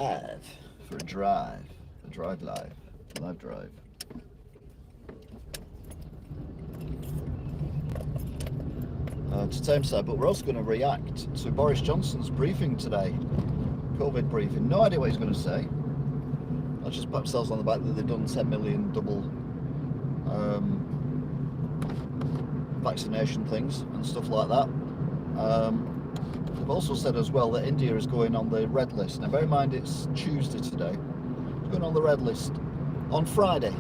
Live for a drive live drive. To Tameside, but we're also going to react to Boris Johnson's briefing today, COVID briefing. No idea what he's going to say. I'll just pat themselves on the back that they've done 10 million double vaccination things and stuff like that. They've also said as well that India is going on the red list. Now bear in mind it's Tuesday today. It's going on the red list on Friday.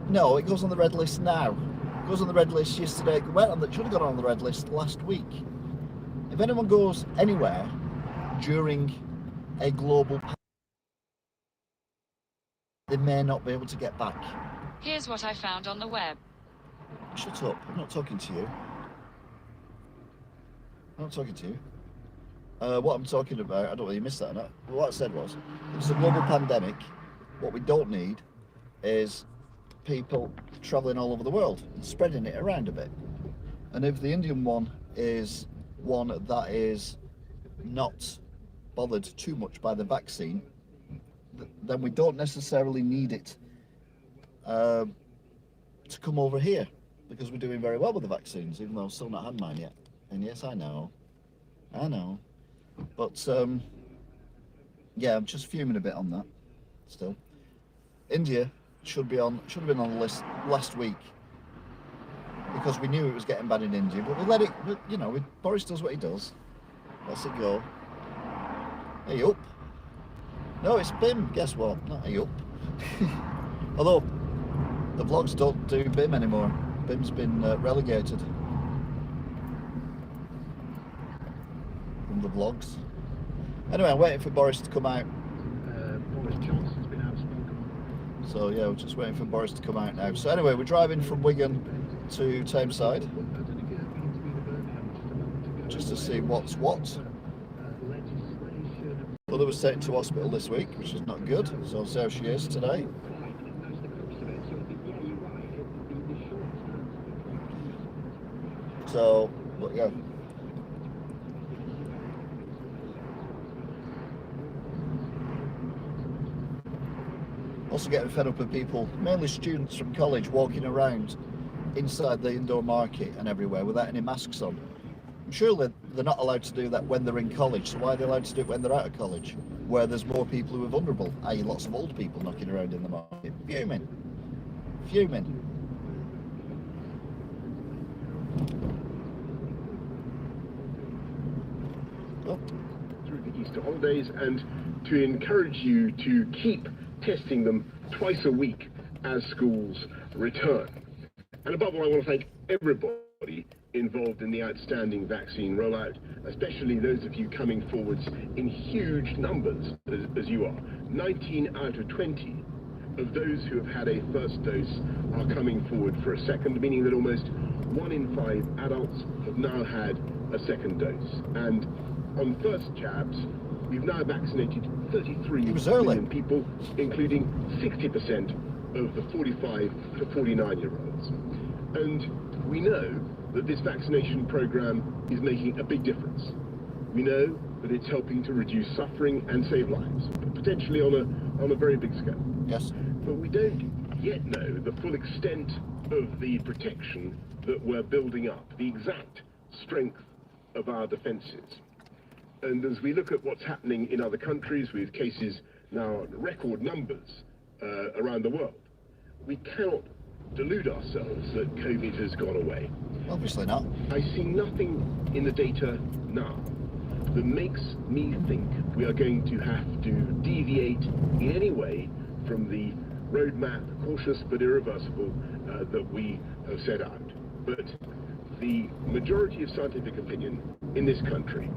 No, it goes on the red list now. It goes on the red list yesterday. It should have gone on the red list last week. If anyone goes anywhere during a global pandemic, they may not be able to get back. Here's what I found on the web. Shut up, I'm not talking to you. I'm not talking to you. What I'm talking about, I don't know whether you missed that or not. What I said was, it's a global pandemic. What we don't need is people travelling all over the world and spreading it around a bit. And if the Indian one is one that is not bothered too much by the vaccine, then we don't necessarily need it to come over here, because we're doing very well with the vaccines, even though I've still not had mine yet. And yes, I know, but yeah, I'm just fuming a bit on that still. India should have been on the list last week, because we knew it was getting bad in India, but we let it, you know, Boris does what he does, lets it go. Hey up. No, it's BIM, guess what, not hey up. Although the vlogs don't do BIM anymore. BIM's been relegated from the vlogs. Anyway, I'm waiting for Boris to come out. Boris Johnson's been outspoken. So yeah, we're just waiting for Boris to come out now. So anyway, we're driving from Wigan to Tameside just to see what's what. Mother was taken to hospital this week, which is not good. So I'll see how she is today. So, but yeah. Also getting fed up with people, mainly students from college, walking around inside the indoor market and everywhere without any masks on. I'm sure that they're not allowed to do that when they're in college, so why are they allowed to do it when they're out of college, where there's more people who are vulnerable, i.e. lots of old people knocking around in the market? Fuming. Fuming. Through the Easter holidays, and to encourage you to keep testing them twice a week as schools return. And above all, I want to thank everybody involved in the outstanding vaccine rollout, especially those of you coming forwards in huge numbers as you are. 19 out of 20 of those who have had a first dose are coming forward for a second, meaning that almost 1 in 5 adults have now had a second dose. And on first jabs, we've now vaccinated 33 million people, including 60% of the 45 to 49-year-olds. And we know that this vaccination program is making a big difference. We know that it's helping to reduce suffering and save lives, potentially on a very big scale. Yes. But we don't yet know the full extent of the protection that we're building up, the exact strength of our defences. And as we look at what's happening in other countries with cases now record numbers around the world, we cannot delude ourselves that COVID has gone away. Obviously not. I see nothing in the data now that makes me think we are going to have to deviate in any way from the roadmap, cautious but irreversible, that we have set out. But the majority of scientific opinion in this country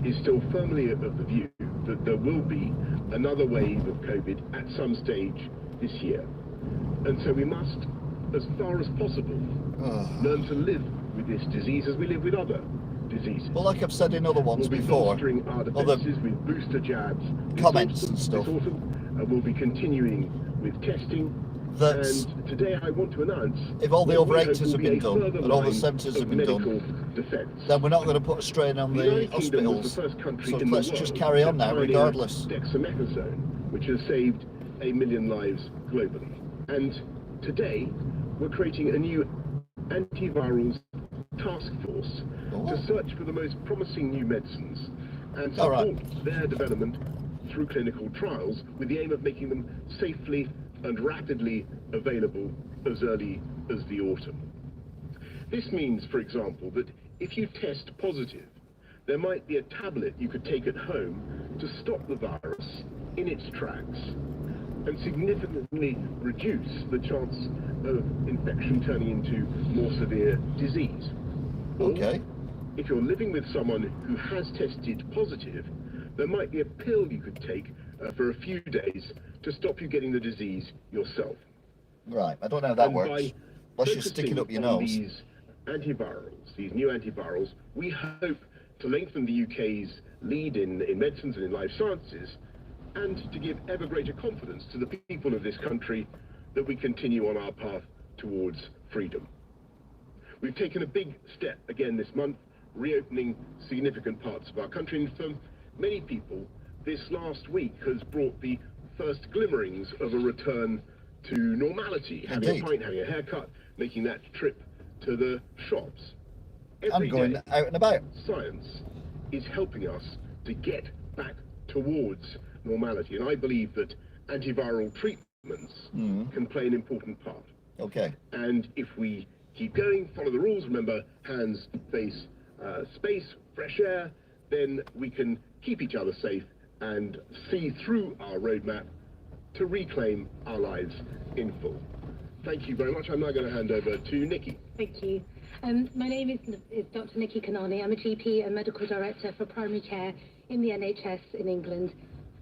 is still firmly of the view that there will be another wave of COVID at some stage this year. And so we must, as far as possible, learn to live with this disease as we live with other diseases. Well, like I've said in other ones before, bolstering our defences with booster jabs, comments and stuff. This autumn, we'll be continuing with testing, that And today I want to announce if all the what over we hope 80s will have be been a done further and all the line 70s have of been medical done, defence. then we're not going to put a strain on the United Kingdom was hospitals. the first country So in the let's world just carry on to now, pioneer regardless. dexamethasone, which has saved 1 million lives globally. And today, we're creating a new antivirals task force to search for the most promising new medicines and support their development through clinical trials with the aim of making them safely and rapidly available as early as the autumn. This means, for example, that if you test positive, there might be a tablet you could take at home to stop the virus in its tracks and significantly reduce the chance of infection turning into more severe disease. Okay. Or, if you're living with someone who has tested positive, there might be a pill you could take for a few days to stop you getting the disease yourself. Right, I don't know how that And works. by Unless you stick it up your nose. these antivirals, these new antivirals, we hope to lengthen the UK's lead in medicines and in life sciences, and to give ever greater confidence to the people of this country that we continue on our path towards freedom. We've taken a big step again this month, reopening significant parts of our country, and for many people, this last week has brought the first glimmerings of a return to normality, having a pint, having a haircut, making that trip to the shops. I'm going out and about. Science is helping us to get back towards normality, and I believe that antiviral treatments can play an important part. Okay. And if we keep going, follow the rules, remember hands, face, space, fresh air, then we can keep each other safe and see through our roadmap to reclaim our lives in full. Thank you very much. I'm now going to hand over to Nikki. Thank you. My name is Dr. Nikki Kanani. I'm a GP and medical director for primary care in the NHS in England.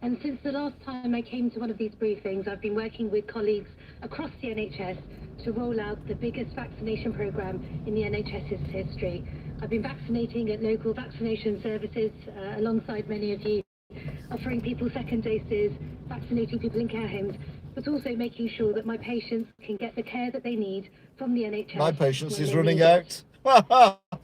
And since the last time I came to one of these briefings, I've been working with colleagues across the NHS to roll out the biggest vaccination programme in the NHS's history. I've been vaccinating at local vaccination services alongside many of you, offering people second doses, vaccinating people in care homes, but also making sure that my patients can get the care that they need from the NHS. My patience is running out.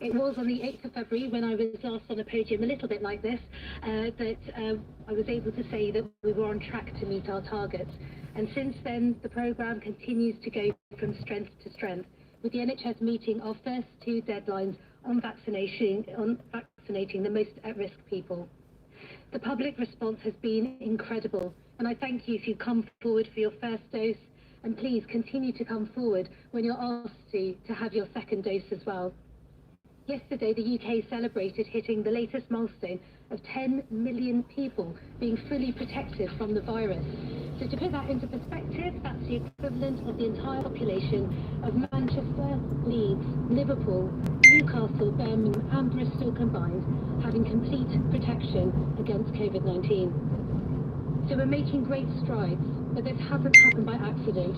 It was on the 8th of February when I was last on a podium a little bit like this that I was able to say that we were on track to meet our targets. And since then, the programme continues to go from strength to strength, with the NHS meeting our first two deadlines on vaccinating the most at-risk people. The public response has been incredible, and I thank you if you come forward for your first dose, and please continue to come forward when you're asked to have your second dose as well. Yesterday, the UK celebrated hitting the latest milestone of 10 million people being fully protected from the virus. So to put that into perspective, that's the equivalent of the entire population of Manchester, Leeds, Liverpool, Newcastle, Birmingham and Bristol combined, having complete protection against COVID-19. So we're making great strides, but this hasn't happened by accident.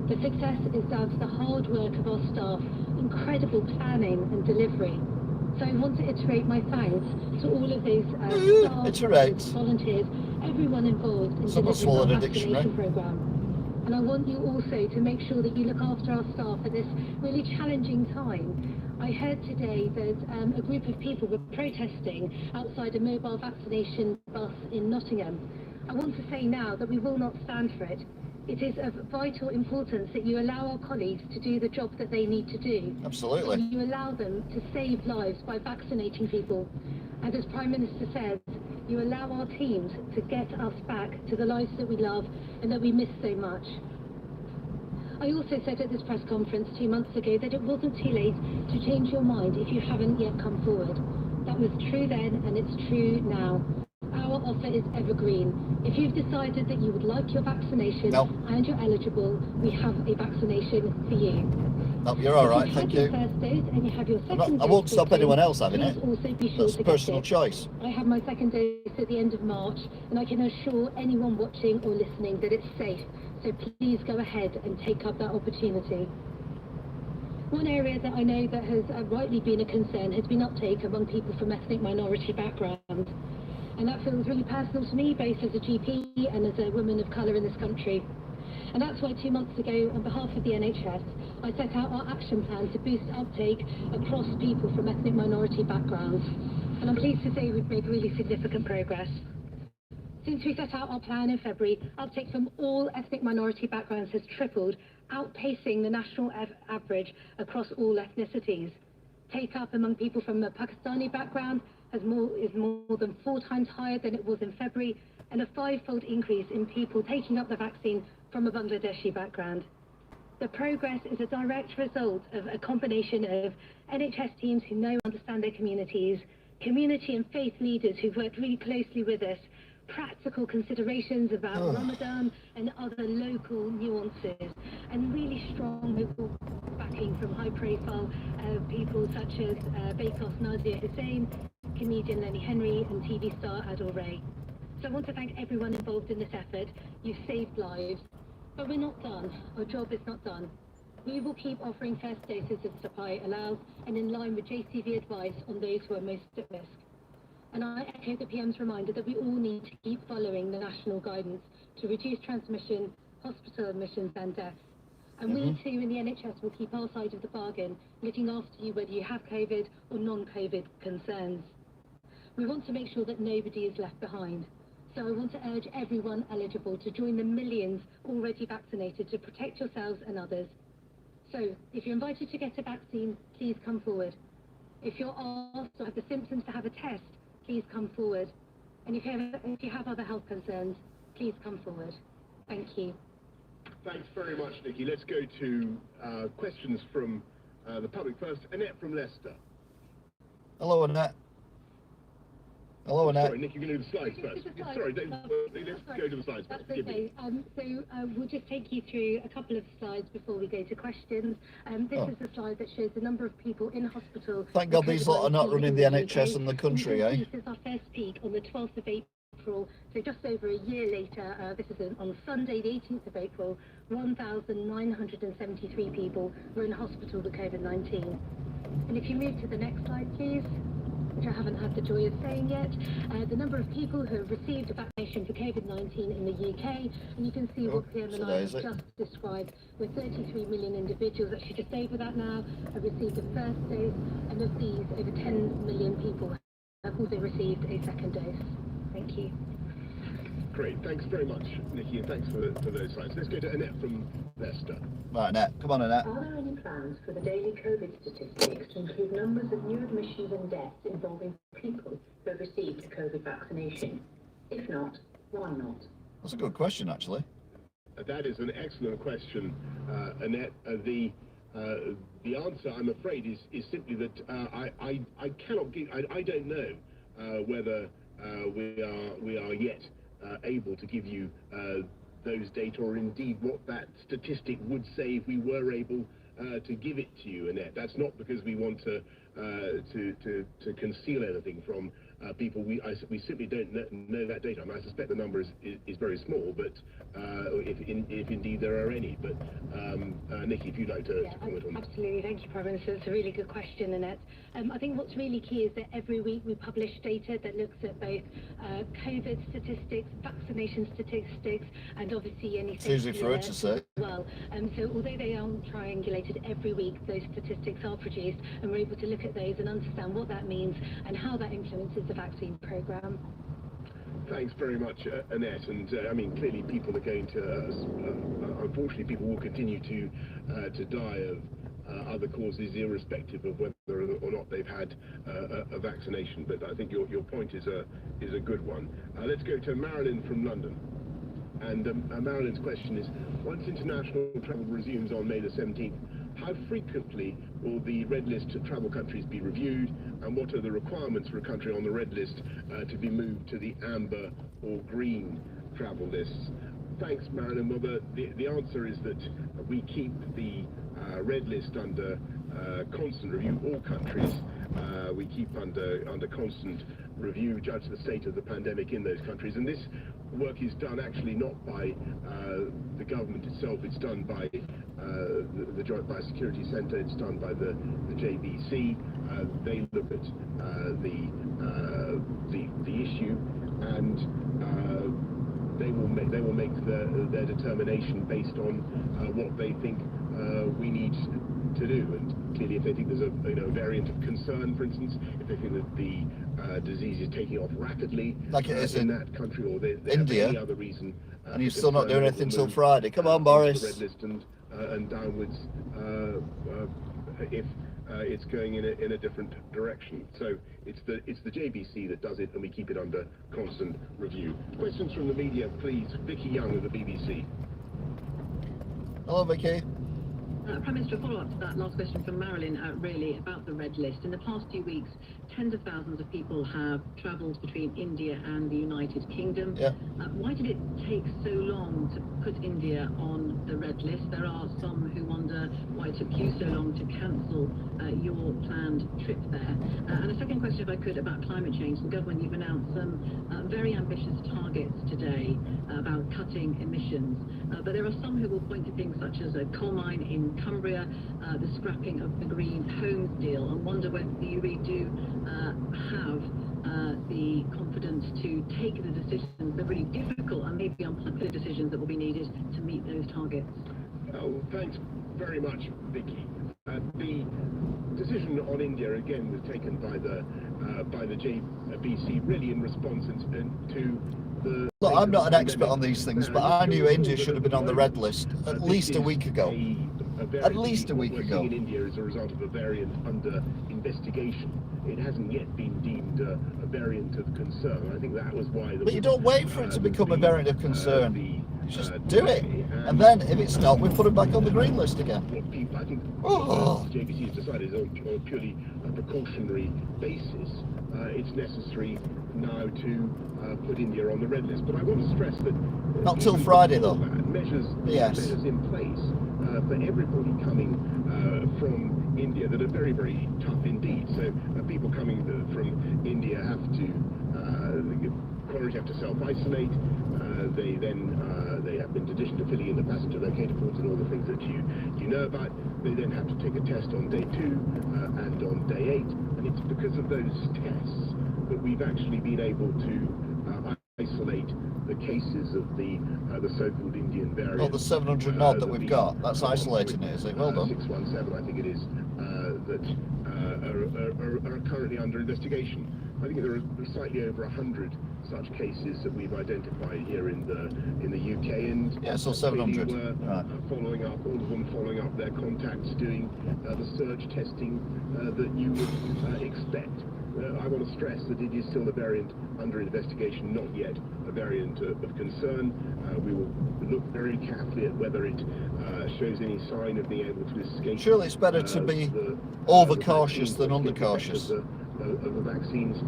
The success is down to the hard work of our staff, incredible planning and delivery. So I want to iterate my thanks to all of those staff, volunteers, everyone involved in delivering our vaccination programme. And I want you also to make sure that you look after our staff at this really challenging time. I heard today that a group of people were protesting outside a mobile vaccination bus in Nottingham. I want to say now that we will not stand for it. It is of vital importance that you allow our colleagues to do the job that they need to do. Absolutely. So you allow them to save lives by vaccinating people. And as Prime Minister said, you allow our teams to get us back to the lives that we love and that we miss so much. I also said at this press conference 2 months ago that it wasn't too late to change your mind if you haven't yet come forward. That was true then and it's true now. Our offer is evergreen. If you've decided that you would like your vaccination and you're eligible, we have a vaccination for you. No, you're all right, thank you. First dose and you have your second I won't stop anyone else having it. Also be sure That's to personal get it. choice. I have my second dose at the end of March, and I can assure anyone watching or listening that it's safe. So please go ahead and take up that opportunity. One area that I know that has rightly been a concern has been uptake among people from ethnic minority backgrounds. And that feels really personal to me, both as a GP and as a woman of colour in this country. And that's why 2 months ago, on behalf of the NHS, I set out our action plan to boost uptake across people from ethnic minority backgrounds. And I'm pleased to say we've made really significant progress. Since we set out our plan in February, uptake from all ethnic minority backgrounds has tripled, outpacing the national average across all ethnicities. Take-up among people from a Pakistani background is more than 4 times higher than it was in February, and a 5-fold increase in people taking up the vaccine from a Bangladeshi background. The progress is a direct result of a combination of NHS teams who know and understand their communities, community and faith leaders who've worked really closely with us, practical considerations about Ramadan and other local nuances, and really strong local backing from high-profile people such as Bake Off's Nazia Hussain, comedian Lenny Henry, and TV star Adil Ray. So I want to thank everyone involved in this effort. You've saved lives. But we're not done. Our job is not done. We will keep offering first doses as supply allows and in line with JCV advice on those who are most at risk. And I echo the PM's reminder that we all need to keep following the national guidance to reduce transmission, hospital admissions and deaths. And we too in the NHS will keep our side of the bargain, looking after you whether you have COVID or non-COVID concerns. We want to make sure that nobody is left behind. So I want to urge everyone eligible to join the millions already vaccinated to protect yourselves and others. So if you're invited to get a vaccine, please come forward. If you're asked or have the symptoms to have a test, please come forward. And if you have other health concerns, please come forward. Thank you. Thanks very much, Nikki. Let's go to questions from the public first. Annette from Leicester. Hello, Annette. Hello, Annette. Sorry, Nick, you're going to do the slides first. Sorry, let's go to the slides first. That's okay. We'll just take you through a couple of slides before we go to questions. This is the slide that shows the number of people in hospital. Thank God these lot are not running the NHS in the country, eh? This is our first peak on the 12th of April, so just over a year later. This is on Sunday, the 18th of April. 1,973 people were in hospital with COVID-19. And if you move to the next slide, please, which I haven't had the joy of saying yet, the number of people who have received a vaccination for COVID-19 in the UK, and you can see what PM and I have just described, with 33 million individuals, actually just over that now, have received a first dose, and of these, over 10 million people have also received a second dose. Thank you. Great, thanks very much, Nikki, and thanks for those slides. Let's go to Annette from Leicester. Right, Annette, come on, Annette. Are there any plans for the daily COVID statistics to include numbers of new admissions and deaths involving people who have received a COVID vaccination? If not, why not? That's a good question, actually. That is an excellent question, Annette. The answer, I'm afraid, is simply that I cannot give. I don't know whether we are yet able to give you those data, or indeed what that statistic would say if we were able to give it to you, Annette. That's not because we want to conceal anything from people. We simply don't know that data. I mean, I suspect the number is very small, but if indeed there are any. But Nikki, if you'd like to comment on that. Absolutely, thank you, Prime Minister. It's a really good question, Annette. I think what's really key is that every week we publish data that looks at both COVID statistics, vaccination statistics, and obviously any safety for her to say. as well. So although they aren't triangulated every week, those statistics are produced, and we're able to look at those and understand what that means and how that influences the vaccine programme. Thanks very much, Annette. And I mean, clearly, people are going to. Unfortunately, people will continue to die of other causes, irrespective of whether or not they've had a vaccination. But I think your point is a good one. Let's go to Marilyn from London. And Marilyn's question is: once international travel resumes on May the 17th, how frequently will the red list travel countries be reviewed, and what are the requirements for a country on the red list to be moved to the amber or green travel lists? Thanks, Marilyn. Well, the answer is that we keep the red list under constant review. All countries we keep under constant review, judge the state of the pandemic in those countries, and this work is done actually not by the government itself. It's done by the Joint Biosecurity Centre. It's done by the JBC. They look at the issue, and they will will make their determination based on what they think we need to do. And clearly, if they think there's a variant of concern, for instance, if they think that the disease is taking off rapidly, like it is in that country, or they India, have any other reason, and you're still not doing anything till Friday. Come on, Boris. The red list and downwards if it's going in a different direction. So it's the JBC that does it, and we keep it under constant review. Questions from the media, please. Vicky Young of the BBC. Hello, Vicky. Prime Minister, a follow-up to that last question from Marilyn, really, about the red list. In the past few weeks, tens of thousands of people have travelled between India and the United Kingdom. Yeah. Why did it take so long to put India on the red list? There are some who wonder why it took you so long to cancel your planned trip there. And a second question, if I could, about climate change. The government, you've announced some very ambitious targets today about cutting emissions. But there are some who will point to things such as a coal mine in Cumbria, the scrapping of the Green Homes deal, and wonder whether you really do have the confidence to take the decisions, the really difficult and maybe unpopular decisions that will be needed to meet those targets. Oh, thanks very much, Vicky. The decision on India again was taken by the JBC, really in response to the. Look, I'm not an expert on these things, but I knew India should have been on the red list at least a week ago. At least a week ago. In India as a result of a variant under investigation. It hasn't yet been deemed a variant of concern. I think that was why. But you don't wait for it to become a variant of concern. You just do it, and then if it's not, we put it back on the green list again. What people, I think, the JBC has decided is on a purely precautionary basis. It's necessary now to put India on the red list. But I want to stress that not till Friday though. Measures in place for everybody coming from India that are very, very tough indeed. So people coming from India have to self-isolate. They have been conditioned to filling in the passenger locator forms and all the things that you know about. They then have to take a test on day 2 and on day 8, and it's because of those tests that we've actually been able to isolate the cases of the so-called Indian variant. Well, the 700 odd that we've got, that's isolating it, is it? Well done. 617, I think it is, that are currently under investigation. I think there are slightly over 100 such cases that we've identified here in the UK, and yeah, so 700. We're following up, all of them following up their contacts, doing the surge testing that you would expect. I want to stress that it is still a variant under investigation, not yet a variant of concern. We will look very carefully at whether it shows any sign of being able to escape. Surely it's better to be overcautious than undercautious. Of the vaccines,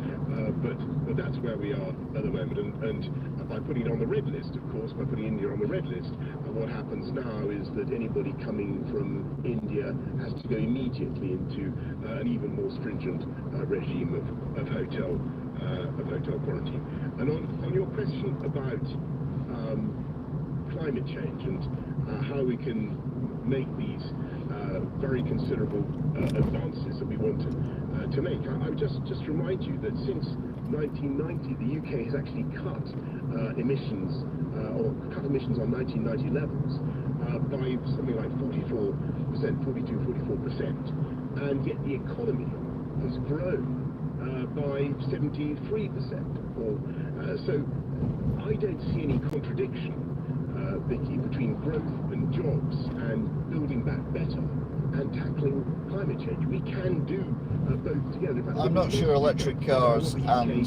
but that's where we are at the moment. And by putting it on the red list, of course, by putting India on the red list, what happens now is that anybody coming from India has to go immediately into an even more stringent regime of hotel quarantine. And on your question about climate change and how we can make these very considerable advances that we want to make, I would just remind you that since 1990, the UK has actually cut emissions on 1990 levels by something like 44%, 44%, and yet the economy has grown by 73%. So I don't see any contradiction, Vicky, between growth and jobs and building back better and tackling climate change. We can do both together. Fact, I'm not sure electric cars and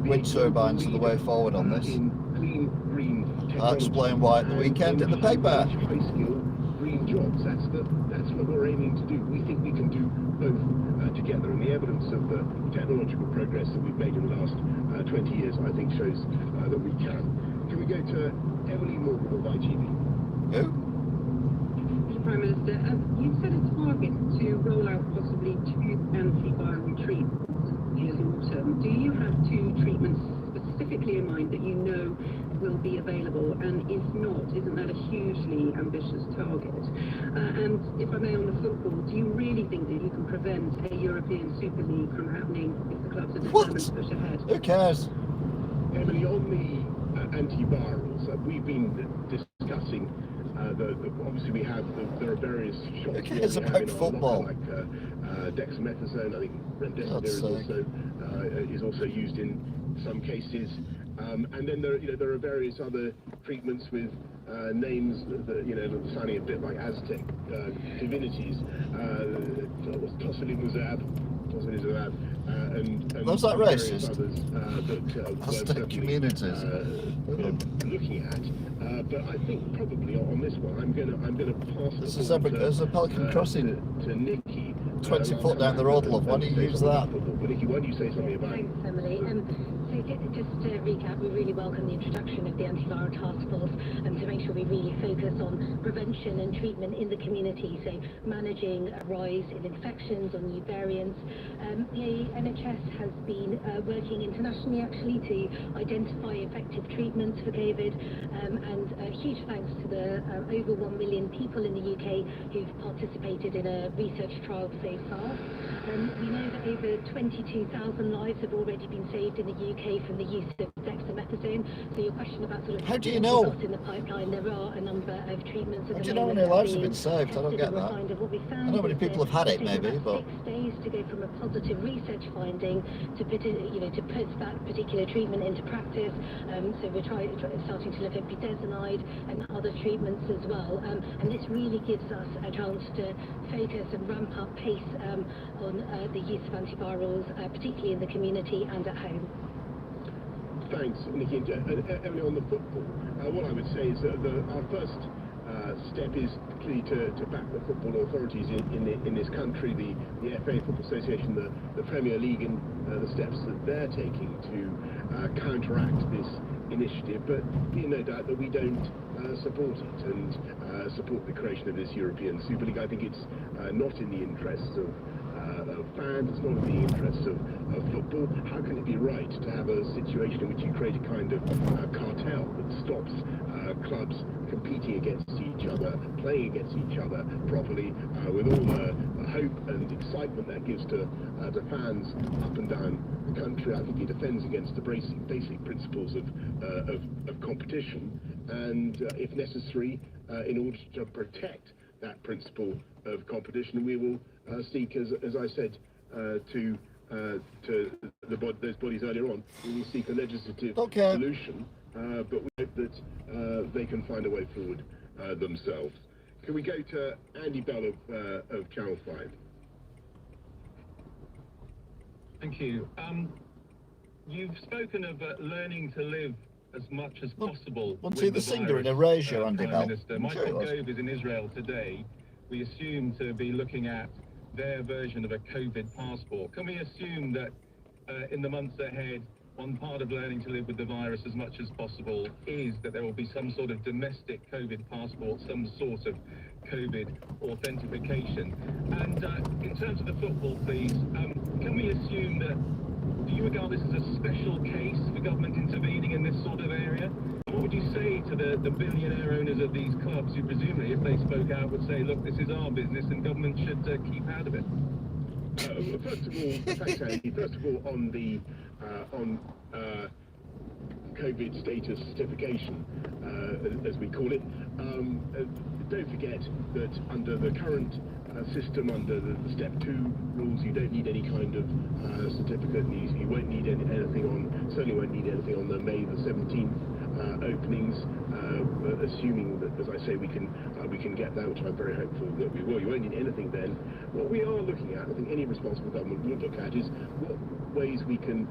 wind turbines are the way forward on this. Clean, green I'll explain why at the weekend in the paper. High-skill green jobs. That's what we're aiming to do. We think we can do both together, and the evidence of the technological progress that we've made in the last 20 years, I think, shows that we can. Can we go to Emily Morgan of ITV? Who? Prime Minister, you've set a target to roll out possibly 2 antiviral treatments in the autumn. Do you have 2 treatments specifically in mind that you know will be available? And if not, isn't that a hugely ambitious target? And if I may, on the football, do you really think that you can prevent a European Super League from happening if the clubs are determined to push ahead? Who cares? Emily, on the antivirals, we've been obviously we have there are various shots Who cares we have about in our football? locker, like dexamethasone. I think remdesivir is also used in some cases. And then there are various other treatments with names that sounding a bit like Aztec divinities. Tocilizumab, and Was that various racist? Others that Aztec communities. looking at. But I think probably on this one, I'm gonna pass This the is ball there's a Pelican Crossing to Nikki. 20 foot down the road, love. Why don't you use that? But Nikki, why don't you say something about it? Thanks, Emily. So just to recap, we really welcome the introduction of the antiviral task force to make sure we really focus on prevention and treatment in the community, so managing a rise in infections or new variants. The NHS has been working internationally actually to identify effective treatments for COVID, and a huge thanks to the over 1 million people in the UK who've participated in a research trial so far. We know that over 22,000 lives have already been saved in the UK from the use of dexamethasone. So your question about sort of How do you know? what's in the pipeline, there are a number of treatments. How do you know how many lives have been saved? I don't get that. I know many people have had it, maybe, but 6 days to go from a positive research finding to put that particular treatment into practice. So we're starting to look at budesonide and other treatments as well. And this really gives us a chance to focus and ramp up pace on the use of antivirals, particularly in the community and at home. Thanks, Nikki. Emily, on the football, what I would say is that our first step is clearly to back the football authorities in this country, the FA Football Association, the Premier League, and the steps that they're taking to counteract this initiative. But be no doubt that we don't support it and support the creation of this European Super League. I think it's not in the interests of fans, it's not in the interests of football. How can it be right to have a situation in which you create a kind of cartel that stops clubs competing against each other, playing against each other properly, with all the hope and excitement that gives to fans up and down the country? I think it defends against the basic principles of competition, and if necessary, in order to protect that principle of competition, we will seek, as I said to those bodies earlier on, we will seek a legislative solution, but we hope that they can find a way forward themselves. Can we go to Andy Bell of Channel 5? Thank you. You've spoken of learning to live as much as possible. Want to see the singer in Erasure, Andy Bell? Minister Michael Gove is in Israel today. We assume to be looking at their version of a COVID passport. Can we assume that in the months ahead, one part of learning to live with the virus as much as possible is that there will be some sort of domestic COVID passport, some sort of COVID authentication? And in terms of the football, please, can we assume that, do you regard this as a special case for government intervening in this sort of area? What would you say to the billionaire owners of these clubs who presumably, if they spoke out, would say, look, this is our business and government should keep out of it? First of all, thanks, Andy. First of all, on the COVID status certification, as we call it, don't forget that under the current system, under the Step 2 rules, you don't need any kind of certificate. You won't need anything on, certainly won't need anything on the May the 17th openings, assuming that, as I say, we can get that, which I'm very hopeful that we will. You won't need anything then. What we are looking at, I think any responsible government will look at, is what ways we can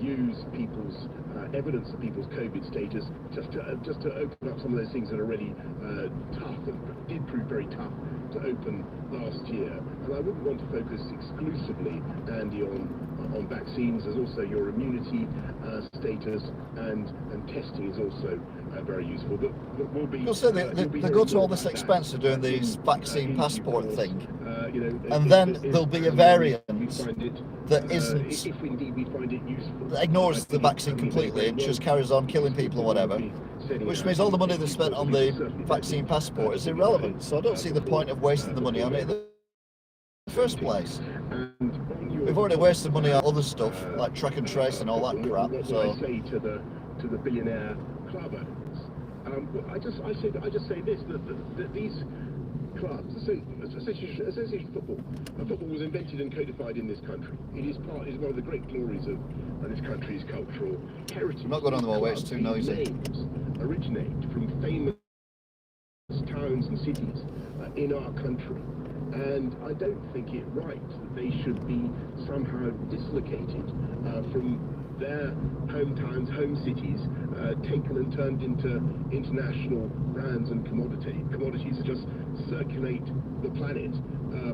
use people's evidence of people's COVID status just to open up some of those things that are really tough and did prove very tough to open last year. And I wouldn't want to focus exclusively, Andy, on vaccines. There's also your immunity status, and testing is also very useful. But we'll be. So they go to all this expense of doing these vaccine passport thing, and then there'll be a variant that isn't, if indeed we find it useful, that ignores the vaccine completely and just carries on killing people or whatever. Which means all the money they spent on the vaccine passport is irrelevant. So I don't see the point of wasting the money on it in the first place. We've already wasted money on other stuff like track and trace and all that crap. So what I say to the billionaire club owners, I just say this, that these clubs, association football, football was invented and codified in this country. It is one of the great glories of this country's cultural heritage. I'm not going on the way, it's too noisy. Names originate from famous towns and cities in our country, and I don't think it right that they should be somehow dislocated from their hometowns, home cities, taken and turned into international brands and commodities that just circulate the planet,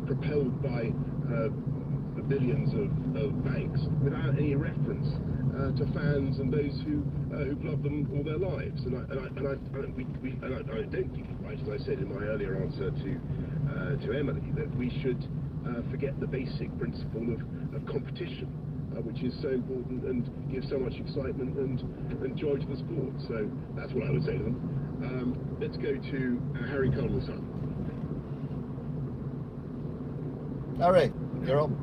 propelled by the billions of banks without any reference to fans and those who've loved them all their lives. And I don't think it's right, as I said in my earlier answer to Emily, that we should forget the basic principle of competition, which is so important and gives so much excitement and joy to the sport. So that's what I would say to them. Let's go to Harry Coleman's son. Harry, you're on.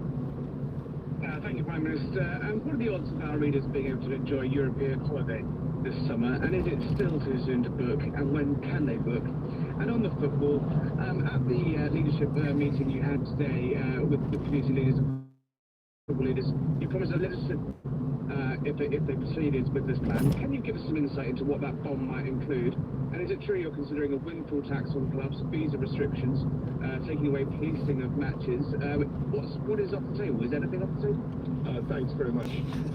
Thank you, Prime Minister. What are the odds of our readers being able to enjoy a European holiday this summer? And is it still too soon to book? And when can they book? And on the football, at the leadership meeting you had today with the community leaders and football leaders, you promised a listen if they proceeded with this plan. Can you give us some insight into what that bomb might include? And is it true you're considering a windfall tax on clubs, visa restrictions, taking away policing of matches? What is off the table? Is anything off the table? Thanks very much,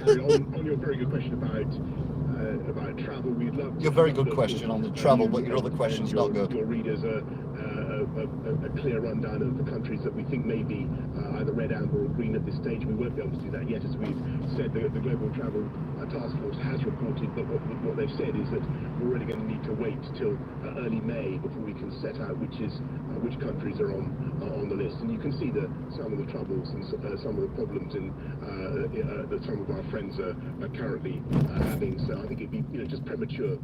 Harry. On your very good question about travel, we'd love to... Your very good question on the travel, but your other question's not good. Your readers a clear rundown of the countries that we think may be either red, amber or green at this stage. We won't be able to do that yet, as we've said. The Global Travel Task Force has reported, but what they've said is that we're really going to need to wait till early May before we can set out which countries are on the list. And you can see some of the troubles and some of the problems that some of our friends are currently having. So I think it'd be just premature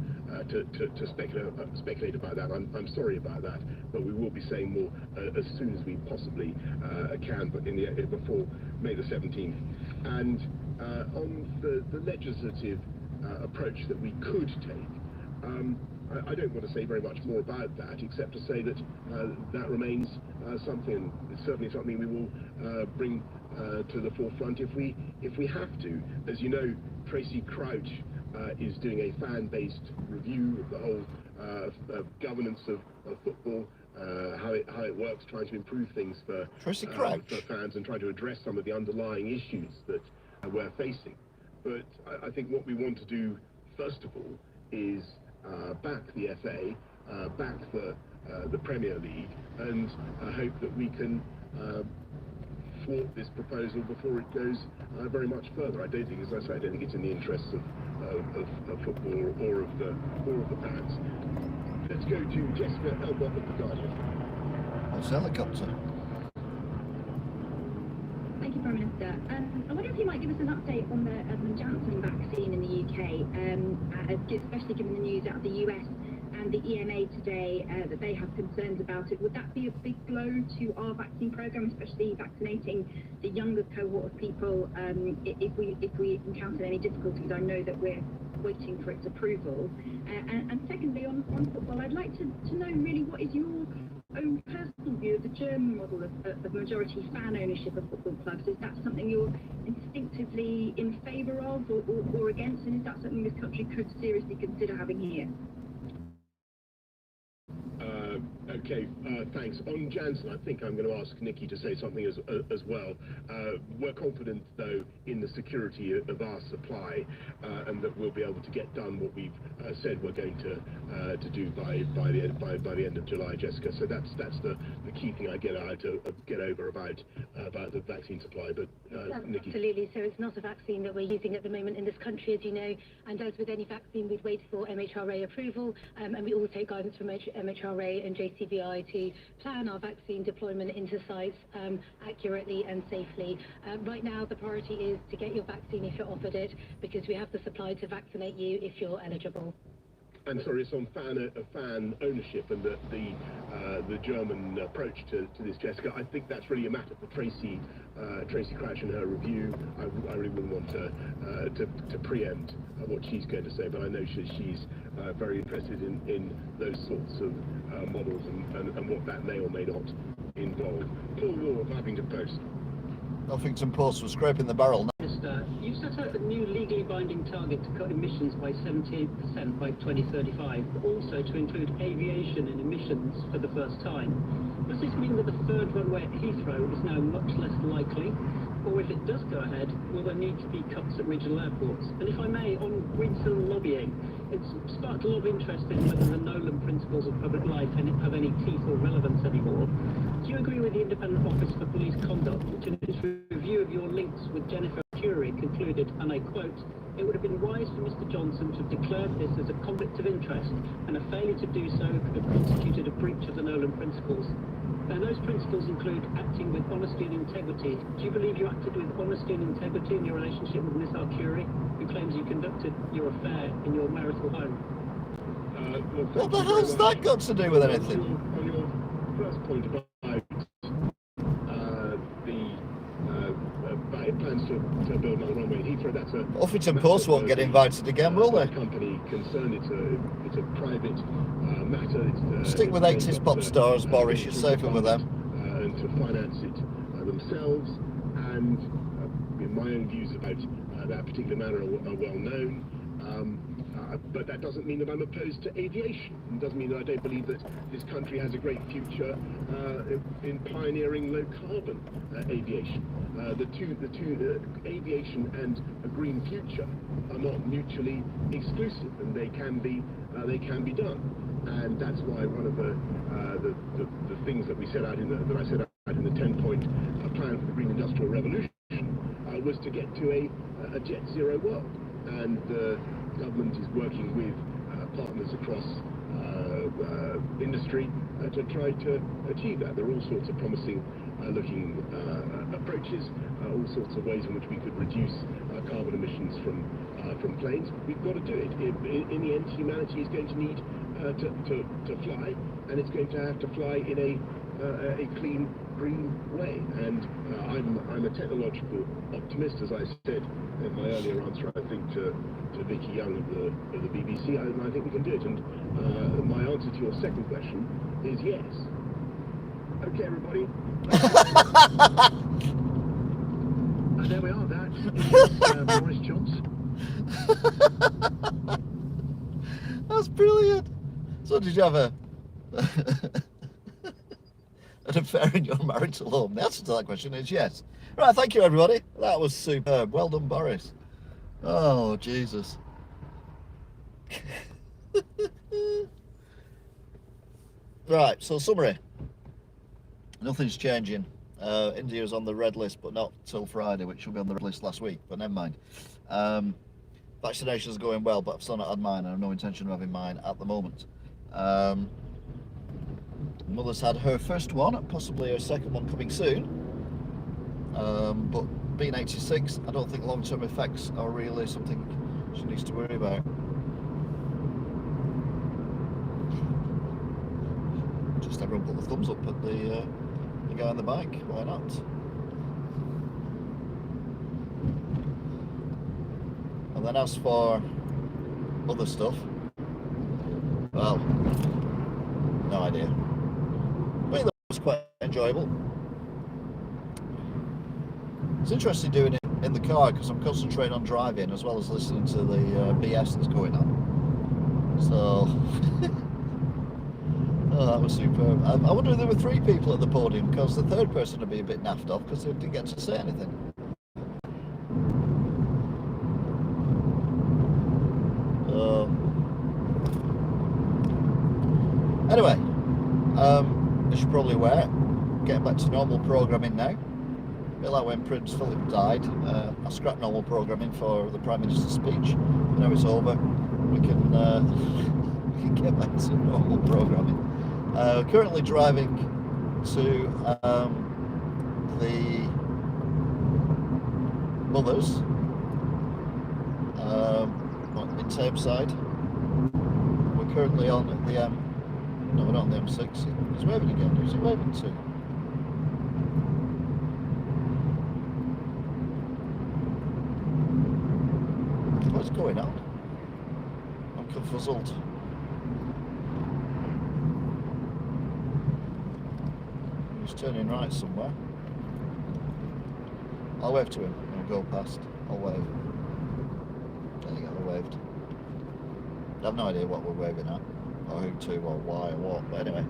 to speculate about that. I'm sorry about that, but we will be saying more as soon as we possibly can, but before May the 17th. And on the legislative approach that we could take, I don't want to say very much more about that, except to say that that remains something. It's certainly something we will bring to the forefront if we have to. As you know, Tracy Crouch is doing a fan-based review of the whole governance of football, how it works, trying to improve things for fans and trying to address some of the underlying issues that we're facing. But I think what we want to do, first of all, is back the FA, back the Premier League, and hope that we can thwart this proposal before it goes very much further. I don't think, as I say, I don't think it's in the interests of football or of the fans. Let's go to Jessica Elbott of The Guardian. That's helicopter. Thank you, Prime Minister. I wonder if you might give us an update on the Janssen vaccine in the UK, especially given the news out of the US and the EMA today that they have concerns about it. Would that be a big blow to our vaccine programme, especially vaccinating the younger cohort of people, if we encounter any difficulties? I know that we're waiting for its approval. And secondly, on football, I'd like to know really what is your own personal view of the German model of majority fan ownership of football clubs. Is that something you're instinctively in favour of or against, and is that something this country could seriously consider having here? Okay, thanks. On Janssen, I think I'm going to ask Nikki to say something as well. We're confident, though, in the security of our supply, and that we'll be able to get done what we've said we're going to do by the end of July, Jessica. So that's the key thing I get over about the vaccine supply. But Nikki. Absolutely. So it's not a vaccine that we're using at the moment in this country, as you know. And as with any vaccine, we'd wait for MHRA approval, and we all take guidance from MHRA and JCVI to plan our vaccine deployment into sites accurately and safely. Right now, the priority is to get your vaccine if you're offered it, because we have the supply to vaccinate you if you're eligible. it's on fan ownership and the German approach to this, Jessica. I think that's really a matter for Tracy Crouch and her review. I really wouldn't want to preempt what she's going to say, but I know she's very interested in those sorts of models and what that may or may not involve. Paul Wall of Huffington Post. Huffington Post was scraping the barrel. Minister, you set out a new legally binding target to cut emissions by 78% by 2035, but also to include aviation in emissions for the first time. Does this mean that the third runway at Heathrow is now much less likely? Or if it does go ahead, will there need to be cuts at regional airports? And if I may, on Greensill lobbying, it's sparked a lot of interest in whether the Nolan principles of public life have any teeth or relevance anymore. Do you agree with the Independent Office for Police Conduct, which in its review of your links with Jennifer Curie concluded, and I quote, "It would have been wise for Mr Johnson to have declared this as a conflict of interest, and a failure to do so could have constituted a breach of the Nolan principles." Now, those principles include acting with honesty and integrity. Do you believe you acted with honesty and integrity in your relationship with Miss Arcuri, who claims you conducted your affair in your marital home? What the hell's that got to do with anything? On your first point about the plans to build another runway at Heathrow, that's a Huffington Post won't get invited again, will they? Company concerned. It's a private matter. Stick with 80s pop stars, Boris. You're safer with them. And to finance it themselves. And my own views about that particular matter are well known. But that doesn't mean that I'm opposed to aviation. It doesn't mean that I don't believe that this country has a great future in pioneering low-carbon aviation. The two aviation and a green future are not mutually exclusive, and they can be done. And that's why one of the things that we set out that I set out in the 10-point plan for the Green Industrial Revolution was to get to a jet zero world. And the government is working with partners across industry to try to achieve that. There are all sorts of promising looking approaches, all sorts of ways in which we could reduce carbon emissions from planes. We've got to do it. In the end, humanity is going to need to fly, and it's going to have to fly in a clean, green way. And I'm a technological optimist, as I said in my earlier answer, I think, to Vicky Young of the BBC. I think we can do it. And my answer to your second question is yes. Okay, everybody. And there we are. That is Boris Johnson. That's brilliant. So did you have an affair in your marital home? The answer to that question is yes. Right, thank you everybody. That was superb. Well done, Boris. Oh, Jesus. Right, so summary. Nothing's changing. India's on the red list, but not till Friday, which will be on the red list last week, but never mind. Vaccination's going well, but I've still not had mine, and I have no intention of having mine at the moment. Mother's had her first one, possibly her second one coming soon. But being 86, I don't think long-term effects are really something she needs to worry about. Just everyone put the thumbs up at the guy on the bike. Why not? And then as for other stuff, well, no idea. But that was quite enjoyable. It's interesting doing it in the car because I'm concentrating on driving as well as listening to the BS that's going on. So, oh, that was superb. I wonder if there were 3 people at the podium, because the third person would be a bit naffed off because they didn't get to say anything. Anyway, as you're probably aware, getting back to normal programming now. A bit like when Prince Philip died, I scrapped normal programming for the Prime Minister's speech. Now it's over, we can get back to normal programming. Currently driving to the Mothers in Tameside, currently on the no, we're not on the M6. He's waving again. Who's he waving to? What's going on? I'm confuzzled. He's turning right somewhere. I'll wave to him and we'll go past. I'll wave. There you go, I waved. I have no idea what we're waving at, or who to, or why, or what, but anyway.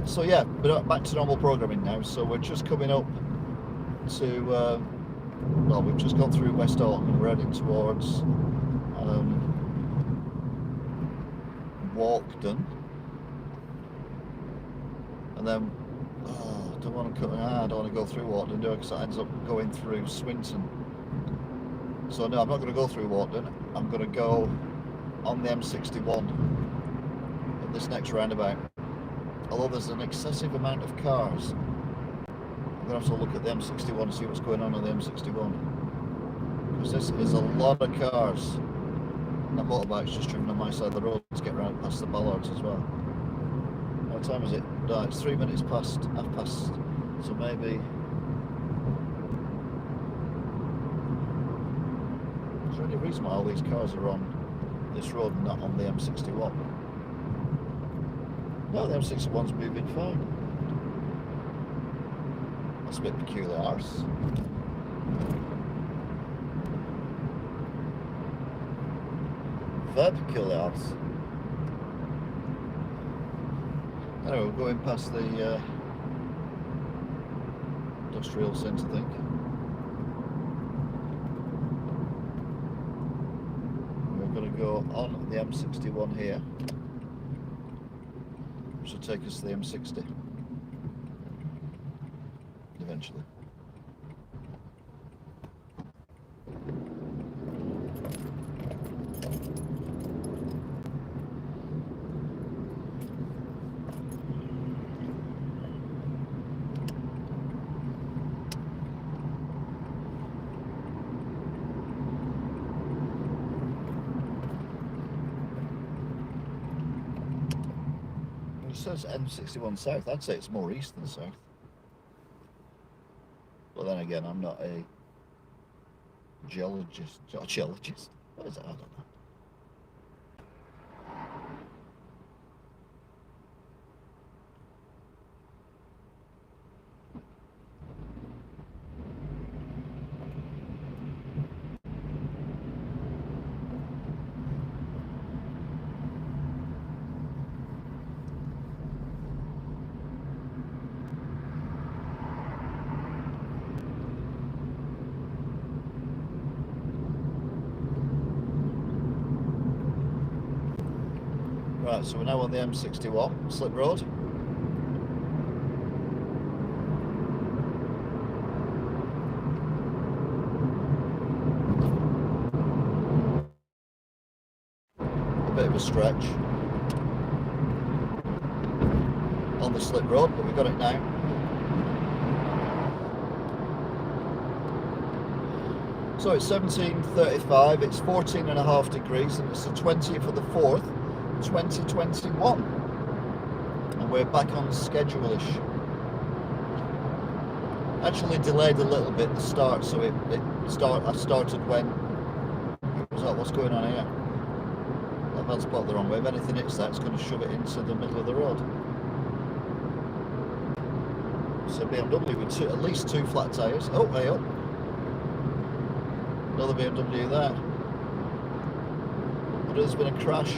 So yeah, we're back to normal programming now, so we're just coming up to, well, we've just gone through West Orton and we're heading towards Walkden. And then, I don't want to go through Walkden, do I? Because that ends up going through Swinton. So no, I'm not going to go through Walkden. I'm going to go on the M61 at this next roundabout. Although there's an excessive amount of cars, I'm going to have to look at the M61 and see what's going on the M61. Because this is a lot of cars. And that motorbike's just driven on my side of the road to get round past the bollards as well. What time is it? No, it's 3 minutes past, half past. So maybe... Is there any reason why all these cars are on this road and not on the M61? No, the M61's moving fine. That's a bit peculiar. Very peculiar. Anyway, we're going past the industrial centre thing. We're going to go on the M61 here, which will take us to the M60 eventually. It says M61 South. I'd say it's more east than south. But then again, I'm not a geologist. Geologist? What is it? I don't know. Right, so we're now on the M61, Slip Road. A bit of a stretch on the Slip Road, but we've got it now. So it's 17:35, it's 14.5 degrees, and it's the 20th of the 4th. 2021, and we're back on schedule-ish. Actually delayed a little bit the start, so I started when it was like, what's going on here? That man's spotted the wrong way. If anything hits that, it's going to shove it into the middle of the road. So BMW with at least 2 flat tyres. Oh, hey up. Another BMW there. But there's been a crash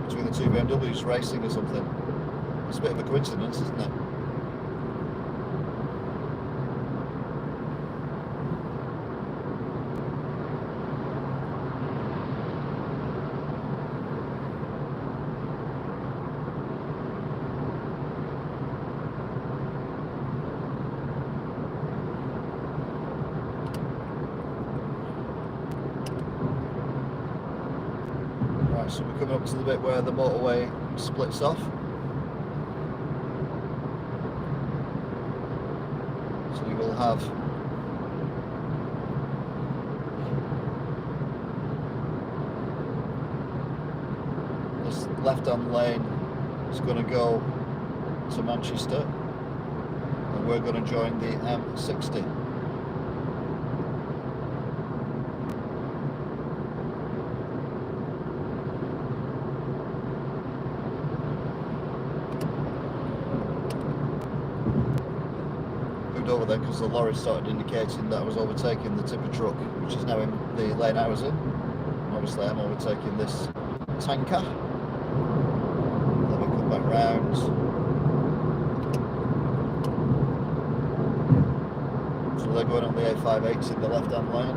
between the two BMWs racing or something. It's a bit of a coincidence, isn't it? So we're coming up to the bit where the motorway splits off. So you will have this left-hand lane is going to go to Manchester, and we're going to join the M60. Moved over there because the lorry started indicating that I was overtaking the tipper truck, which is now in the lane I was in. And obviously I'm overtaking this tanker. Then we come back round. So they're going on the A58 in the left-hand lane.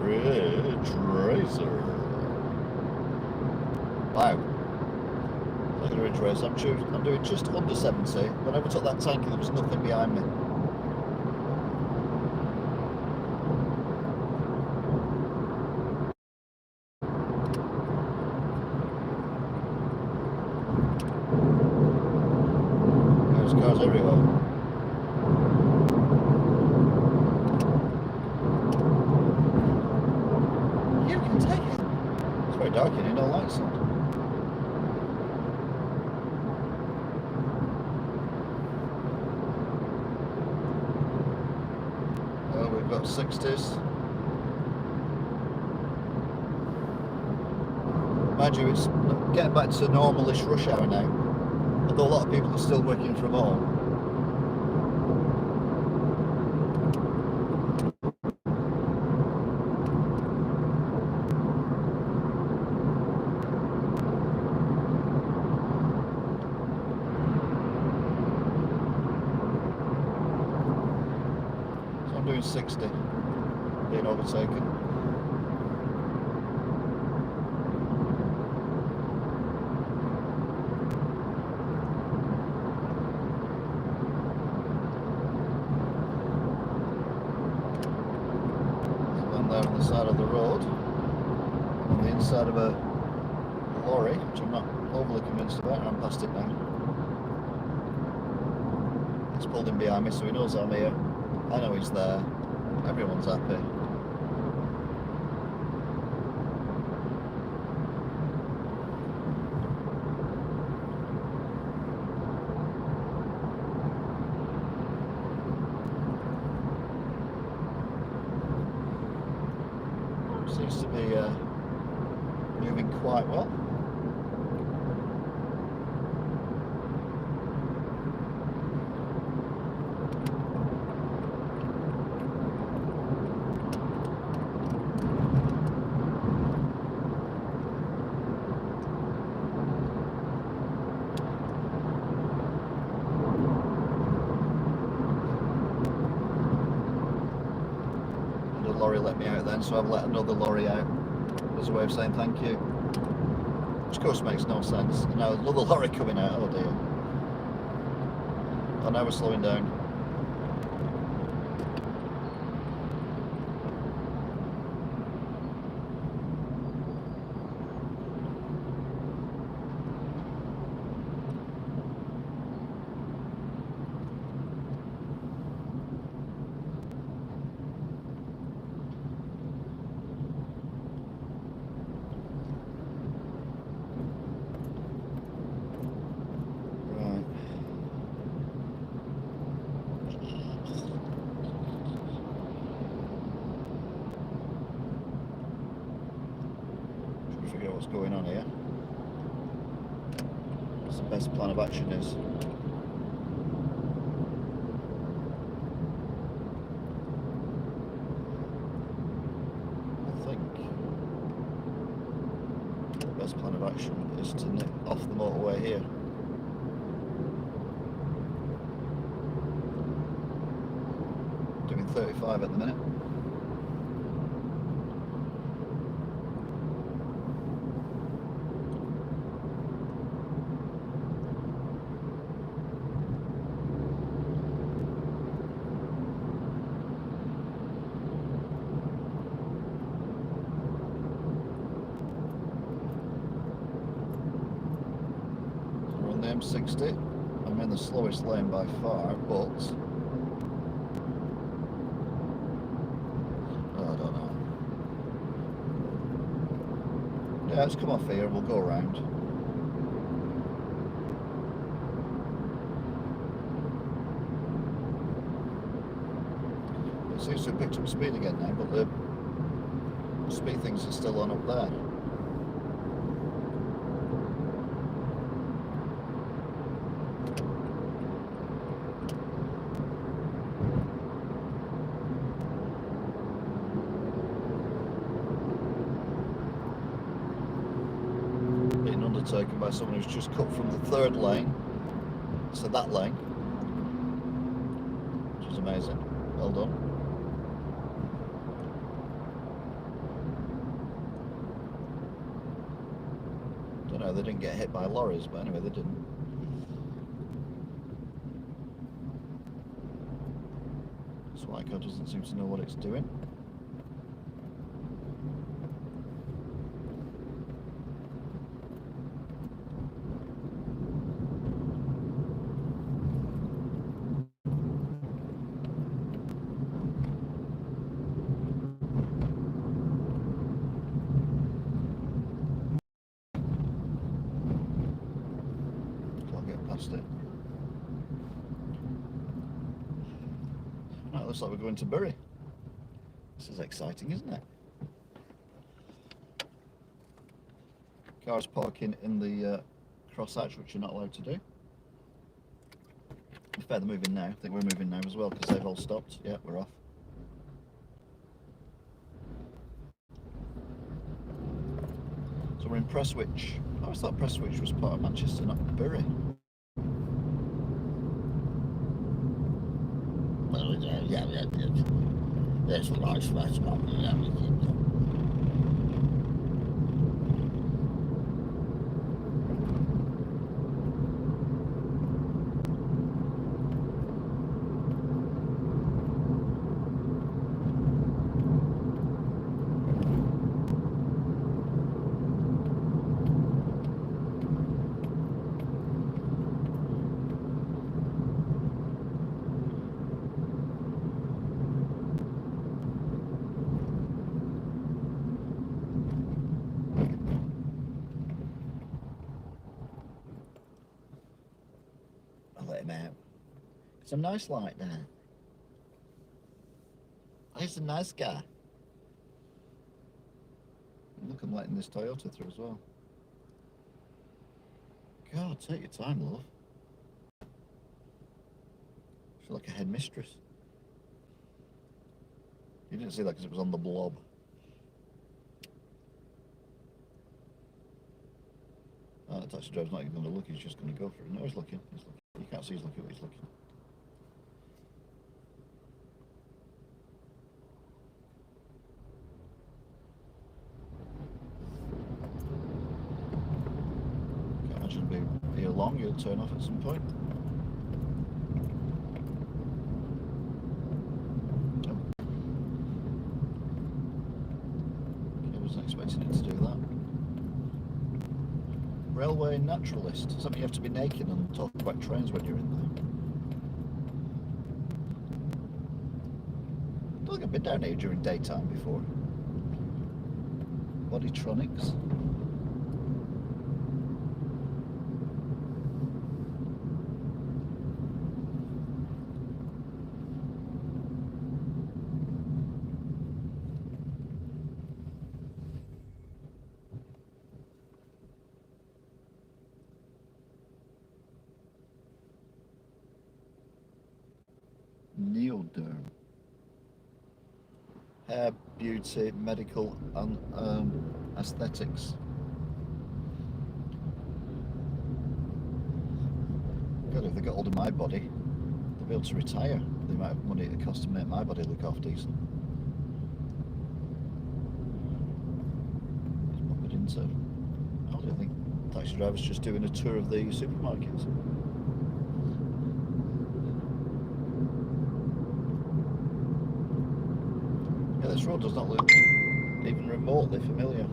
Ridge Racer. Wow. Look at the Ridge Racer. I'm doing just under 70. When I overtook that tanker, there was nothing behind me. There's cars everywhere. You can take it. It's very dark in here, no lights on. Oh, we've got 60s. Mind you, it's getting back to normalish rush hour now. Although a lot of people are still working from home. So I'm doing 60, being overtaken. There on the side of the road, on the inside of a lorry, which I'm not overly convinced about. I'm past it now. It's pulled in behind me, so he knows I'm here. I know he's there. Everyone's happy. Seems to be moving quite well. The lorry let me out then, so I've let another lorry out as a way of saying thank you, which of course makes no sense. And now another lorry coming out. Oh dear. Oh, now we're slowing down. Figure out what's going on here. What's the best plan of action is. I think the best plan of action is to nip off the motorway here. Doing 35 at the minute. M60. I'm in the slowest lane by far, but I don't know. Yeah, let's come off here. We'll go around. It seems to have picked up speed again now, but the speed things are still on up there. Being undertaken by someone who's just cut from the third lane to that lane, which is amazing. Well done. Don't know, they didn't get hit by lorries, but anyway, they didn't. This white car doesn't seem to know what it's doing. It. Right, looks like we're going to Bury. This is exciting, isn't it? Cars parking in the crosshatch, which you're not allowed to do. In fact, they're moving now. I think we're moving now as well because they've all stopped. Yeah, we're off. So we're in Prestwich. I always thought Prestwich was part of Manchester, not Bury. Yeah, that's a large smash about It's a nice like that. He's a nice guy. Look, I'm letting this Toyota through as well. God, take your time, love. I feel like a headmistress. You didn't see that because it was on the blob. Oh, the taxi driver's not even going to look, he's just going to go for it. No, he's looking. He's looking. You can't see he's looking, but he's looking. Can't imagine being here long, you'll turn off at some point. Oh. I wasn't expecting it to do that. Railway naturalist. Does that mean you have to be naked and talk about trains when you're in there? I don't think I've been down here during daytime before. Bodytronics. Neoderm. Hair, beauty, medical and aesthetics. God, if they got hold of my body, they'll be able to retire the amount of money it costs to make my body look half decent. Let's pop it into. I don't think taxi drivers just doing a tour of the supermarkets. Yeah, this road does not look even remotely familiar.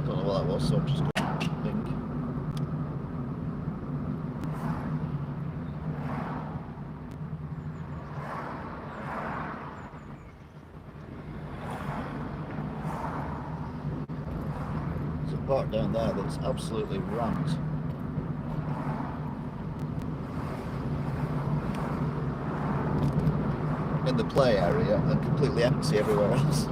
Don't know what that that was, so I'm just going to think. There's a part down there that's absolutely rammed. In the play area and completely empty everywhere else.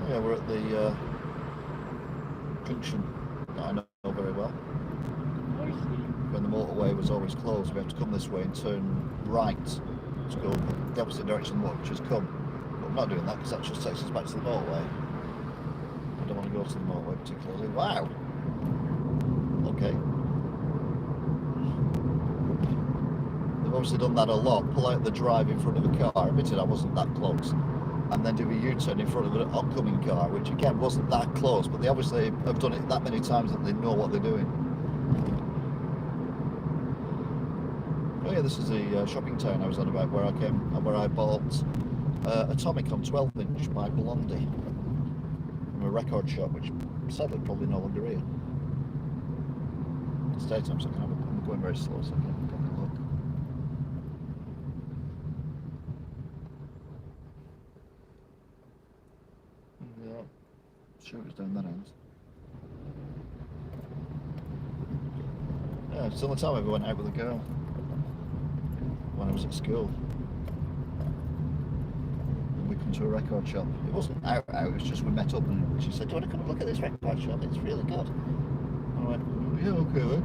Yeah, we're at the junction that I know very well. When the motorway was always closed, we have to come this way and turn right to go the opposite direction which has come. But I'm not doing that because that just takes us back to the motorway. I don't want to go to the motorway particularly. Wow! Okay. They've obviously done that a lot. Pull out the drive in front of a car. Admitted I wasn't that close. And then do a U-turn in front of an oncoming car, which again wasn't that close, but they obviously have done it that many times that they know what they're doing. Oh yeah, this is the shopping town I was on about, where I bought Atomic on 12-inch by Blondie from a record shop, which sadly probably no longer here. It's daytime, so I'm going very slow, so I can have a look. Yeah, sure it was down that end. Yeah, it's the only time I ever went out with a girl. When I was at school. And we come to a record shop. It wasn't out, it was just we met up and she said, "Do you want to come and look at this record shop? It's really good." I went, "Yeah, okay then."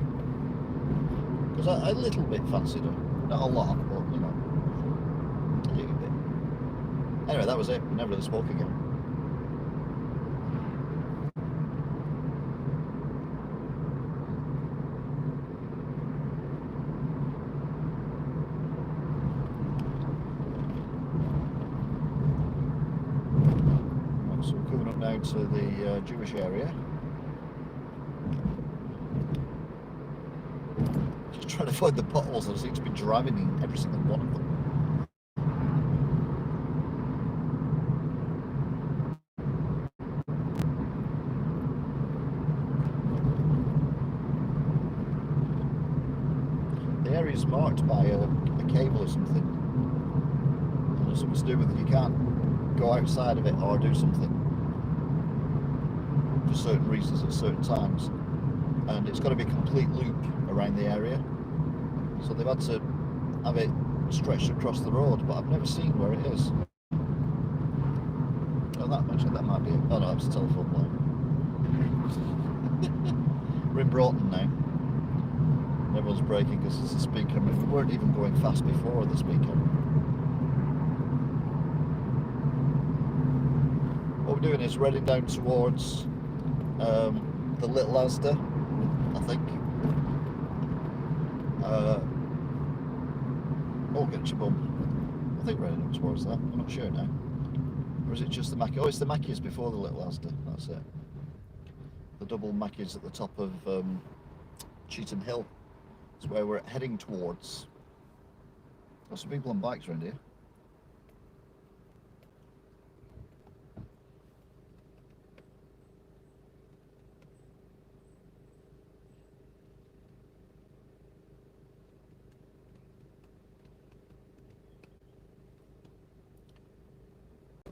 Because I a little bit fancied her. Not a lot, but you know, a little bit. Anyway, that was it. We never really spoke again. So we're coming up now to the Jewish area. Just trying to find the potholes. There seem to be driving in every single one of them. The area is marked by a cable or something. And it's something to do with you can't go outside of it or do something for certain reasons at certain times, and it's got to be a complete loop around the area, so they've had to have it stretched across the road, but I've never seen where it is. Oh, that might be it. Oh no, that's a telephone line. We're in Broughton now. Everyone's braking because it's a speaker. I mean, we weren't even going fast before the speaker. What we're doing is heading down towards the Little Asda, I think. Oh, get your bum. I think we're heading towards that. I'm not sure now. Or is it just the Mackie? Oh, it's the Mackies before the Little Asda. That's it. The double Mackies at the top of Cheetham Hill. That's where we're heading towards. Lots of people on bikes around here.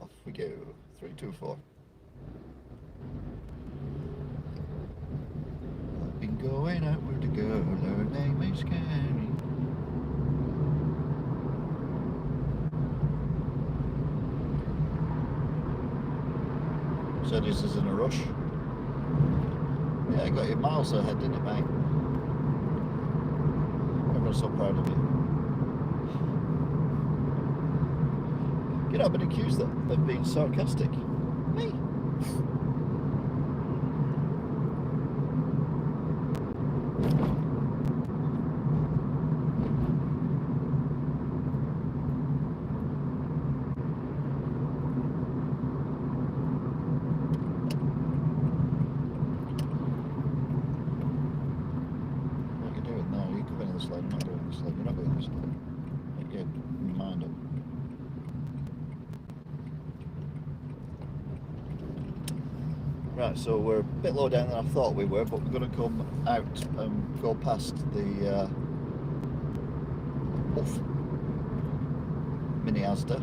Off we go. 3, 2, 4. I've been going outward to go, her name is Carrie. Said this is in a rush. Yeah, I got you miles ahead, didn't it, mate? Everyone's so proud of you. You know, I've been accused of being sarcastic. Me? this lane. I'm not going this lane. You're not going this lane. Make your mind up. Right, so we're a bit lower down than I thought we were, but we're going to come out and go past the mini Asda.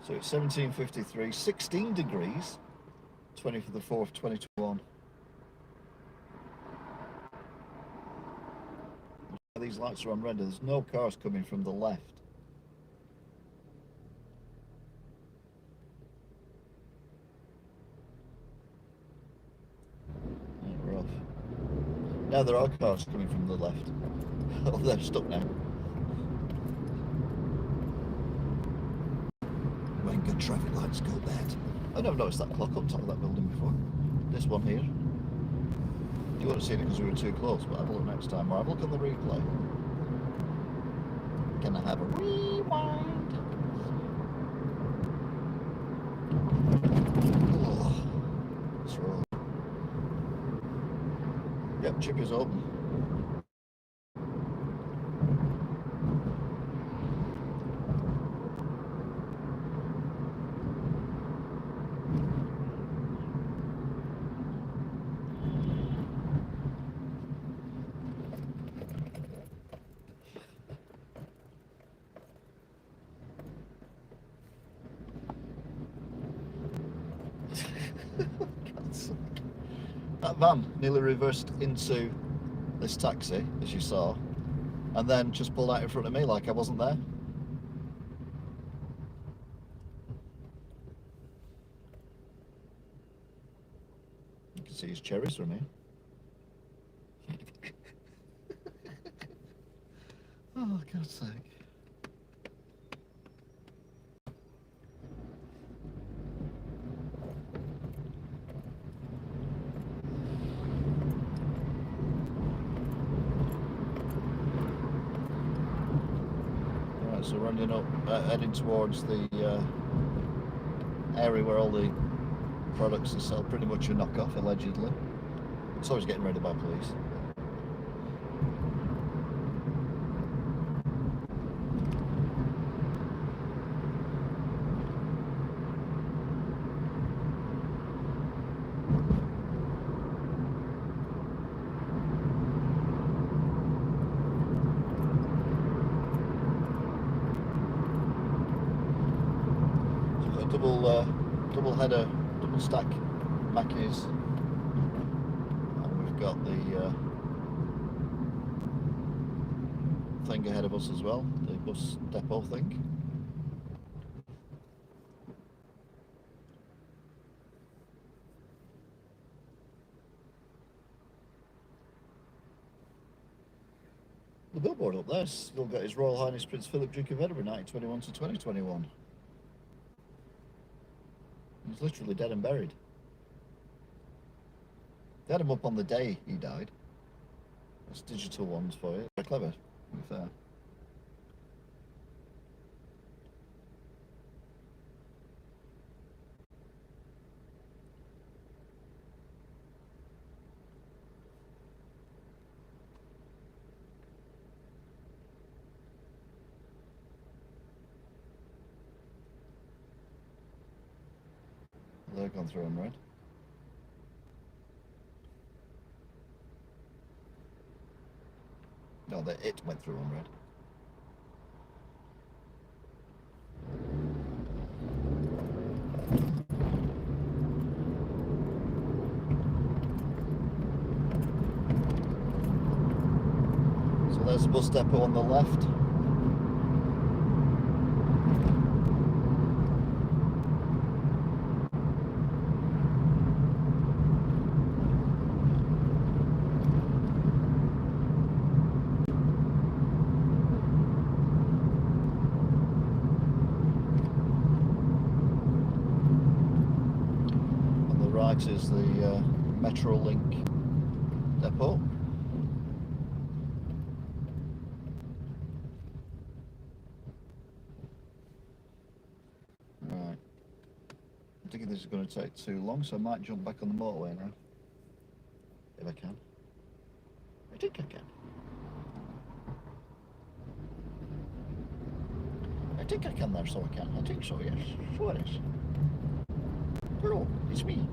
So it's 17:53, 16 degrees, 20 for the 4th, 2021. These lights are on red. There's no cars coming from the left. Yeah, we're off. Now there are cars coming from the left. Oh, they're stuck now. When good traffic lights go bad. I've never noticed that clock up top of that building before. This one here. You wouldn't have seen it because we were too close, but have a look next time. Or have a look on the replay. Can I have a rewind? Oh, this road. Yep, chip is open. That van nearly reversed into this taxi, as you saw, and then just pulled out in front of me like I wasn't there. You can see his cherries from here. Oh, God's sake. So we're ending up heading towards the area where all the products are sold, pretty much a knockoff, allegedly. It's always getting raided by police. Double header, double stack Mackies, and we've got the thing ahead of us as well, the bus depot thing. The billboard up there still got His Royal Highness Prince Philip, Duke of Edinburgh, 1921 to 2021. He's literally dead and buried. They had him up on the day he died. That's digital ones for you. They're clever, to be fair. They've gone through on red. No, it went through on red. So there's the bus depot on the left. Right is the Metrolink depot. Right. I'm thinking this is going to take too long, so I might jump back on the motorway now. If I can. I think I can. I think I can there, so I can. I think so, yes. So it is. Hello, it's me.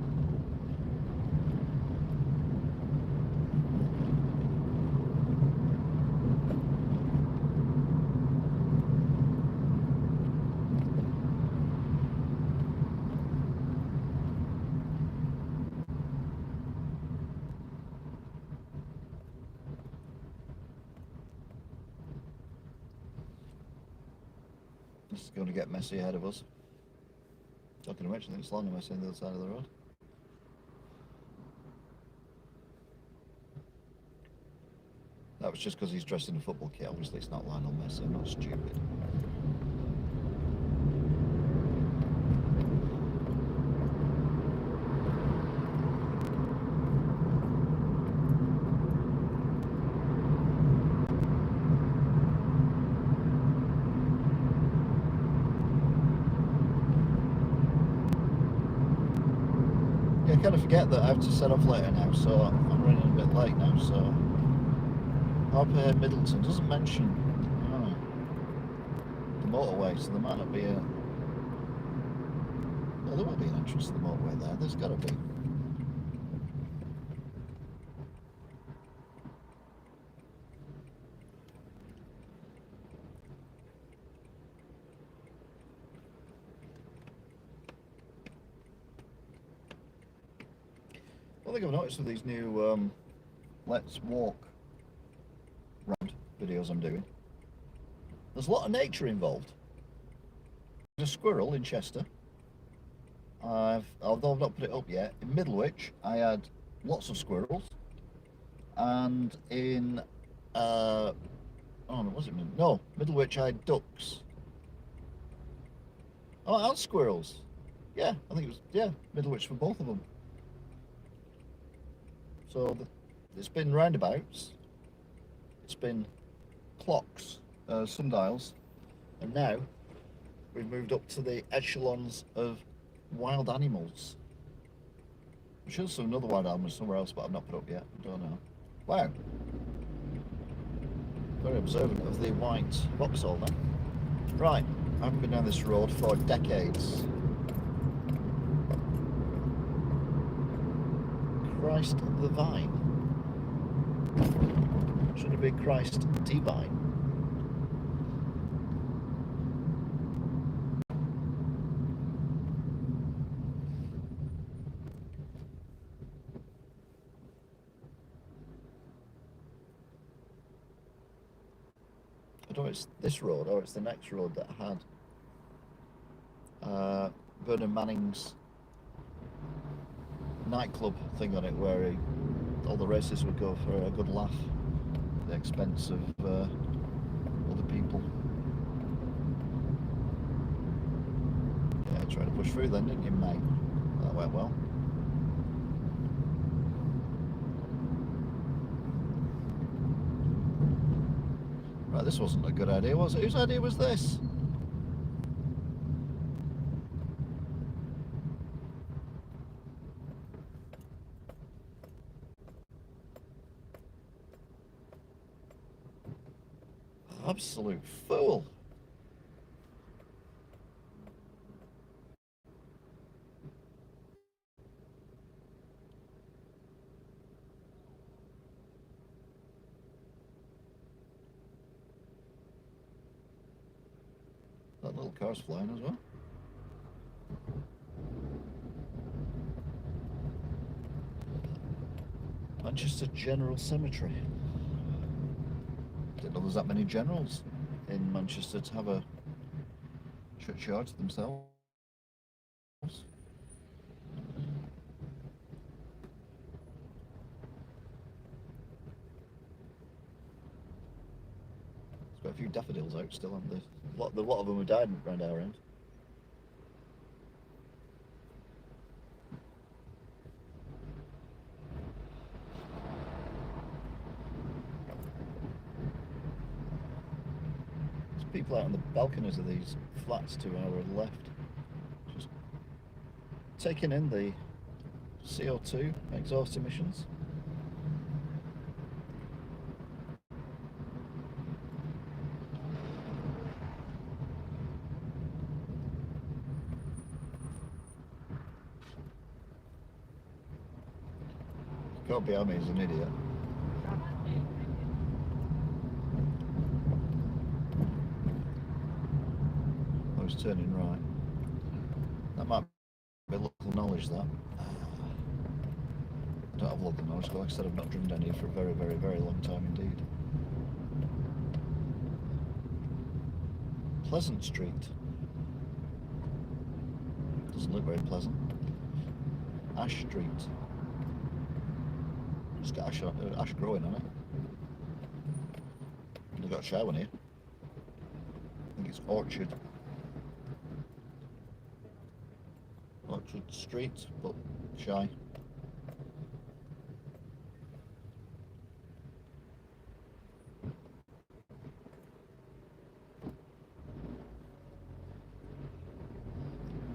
This is going to get messy ahead of us. Talking of which, I think it's long and messy on the other side of the road. That was just because he's dressed in a football kit. Obviously, it's not Lionel Messi. I'm not stupid. I kind of forget that I have to set off later now, so I'm running a bit late now, so up here Middleton doesn't mention the motorway, so there might not be a... Well, there will be an entrance to the motorway there, there's got to be. One thing I've noticed with these new Let's Walk round videos I'm doing, there's a lot of nature involved. There's a squirrel in Chester. Although I've not put it up yet, in Middlewich I had lots of squirrels, and in Middlewich I had ducks. Oh, and squirrels. Yeah, I think it was, yeah, Middlewich for both of them. So it's been roundabouts, it's been clocks, sundials, and now we've moved up to the echelons of wild animals. I'm sure there's another wild animal somewhere else, but I've not put up yet. I don't know. Wow. Very observant of the white Vauxhall then. Right, I haven't been down this road for decades. Christ the Vine. Should it be Christ Divine? I don't know, it's this road or it's the next road that had Vernon Manning's nightclub thing on it, where all the racists would go for a good laugh at the expense of other people. Yeah, trying to push through then, didn't you, mate? That went well. Right, this wasn't a good idea, was it? Whose idea was this? Absolute fool. That little car's flying as well. Manchester General Cemetery. Didn't know there's that many generals in Manchester to have a churchyard to themselves. There's got a few daffodils out still, haven't there? A lot of them have died around our end. people out on the balconies of these flats to our left, just taking in the CO2 exhaust emissions. Can't be me, he's an idiot. I was turning right. That might be local knowledge, that. I don't have local knowledge, like I said, I've not drummed any for a very, very, very long time indeed. Pleasant Street. Doesn't look very pleasant. Ash Street. It's got ash growing on it. They've got a shower here. I think it's Orchard. Orchard Street, but shy.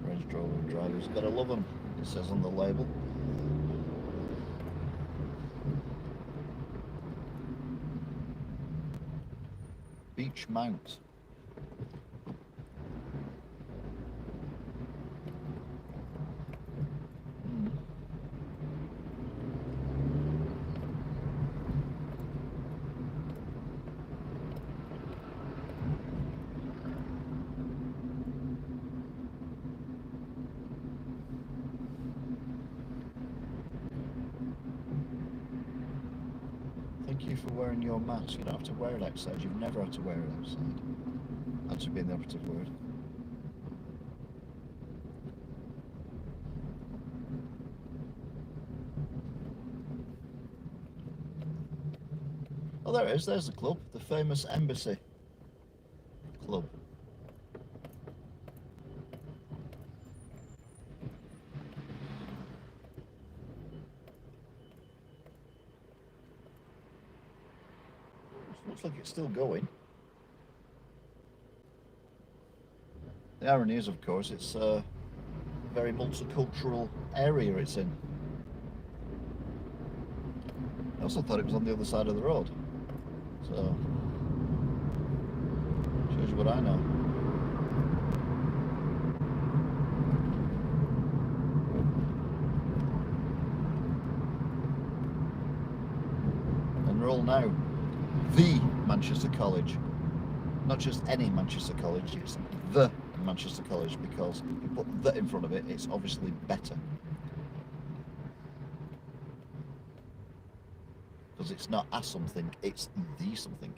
Range Rover drivers, gotta love them, it says on the label. Beach Mount. Thank you for wearing your mask. You don't have to wear it outside. You've never had to wear it outside. That's been the operative word. Oh, there it is. There's the club. The famous Embassy Club. Looks like it's still going. The irony is, of course, it's a very multicultural area it's in. I also thought it was on the other side of the road. So, shows you what I know. Enroll now. The Manchester College. Not just any Manchester College, it's the Manchester College, because you put the in front of it, it's obviously better. Because it's not a something, it's the something.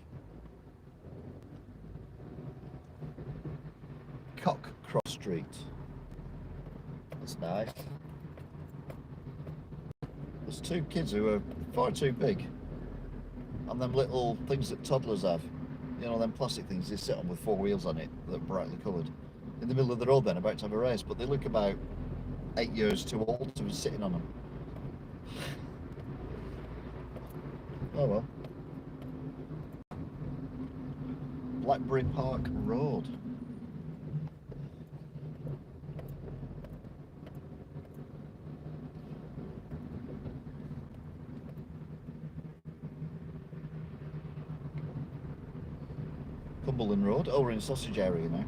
Cockcross Street. That's nice. There's two kids who are far too big. And them little things that toddlers have. You know, them plastic things they sit on with four wheels on it that are brightly coloured. In the middle of the road then, about to have a race, but they look about 8 years too old to be sitting on them. Oh well. Blackberry Park Road. Cumberland Road. Oh, we're in sausage area now.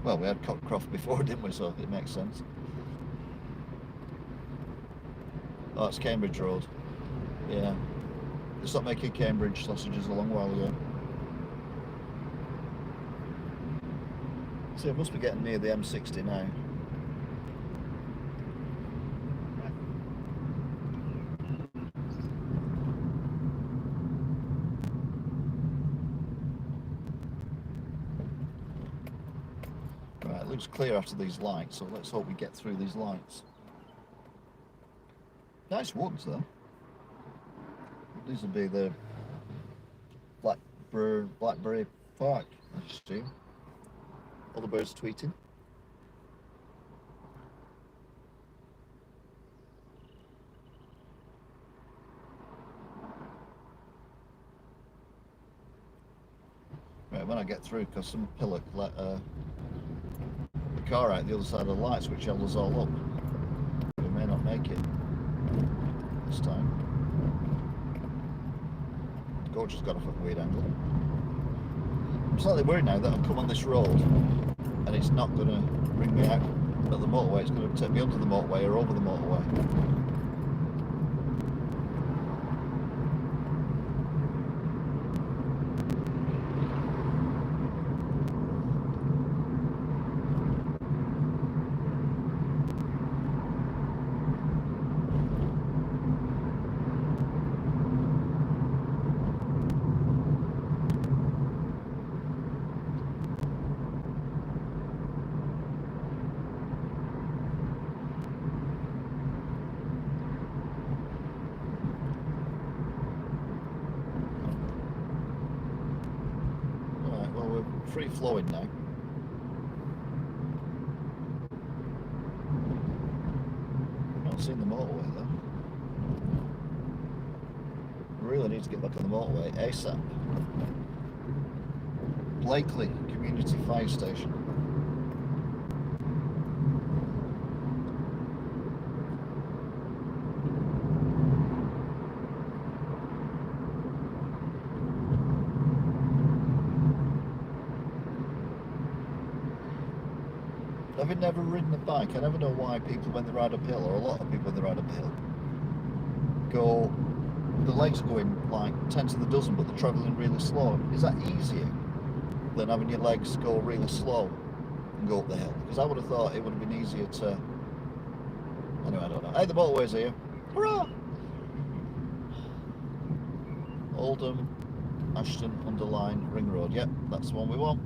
Well, we had Cockcroft before, didn't we? So it makes sense. Oh, it's Cambridge Road. Yeah. They stopped making Cambridge sausages a long while ago. So it must be getting near the M60 now. Right, it looks clear after these lights, so let's hope we get through these lights. Nice woods though. These will be the Blackberry Park, I assume. All the birds tweeting. when I get through, because some pillock let the car out the other side of the lights, which held us all up. We may not make it this time. The gorge has got a fucking weird angle. I'm slightly worried now that I've come on this road and it's not going to bring me out at the motorway. It's going to take me under the motorway or over the motorway. Free flowing now. Not seeing the motorway though. Really need to get back on the motorway ASAP. Blakely Community Fire Station. Having never ridden a bike, I never know why people when they ride uphill, or a lot of people when they ride uphill, the legs are going like 10 to the dozen, but they're travelling really slow. Is that easier than having your legs go really slow and go up the hill? Because I would have thought it would have been easier to... Anyway, I don't know. Hey, the motorway's here. Hurrah! Oldham, Ashton, Underline, Ring Road. Yep, that's the one we want.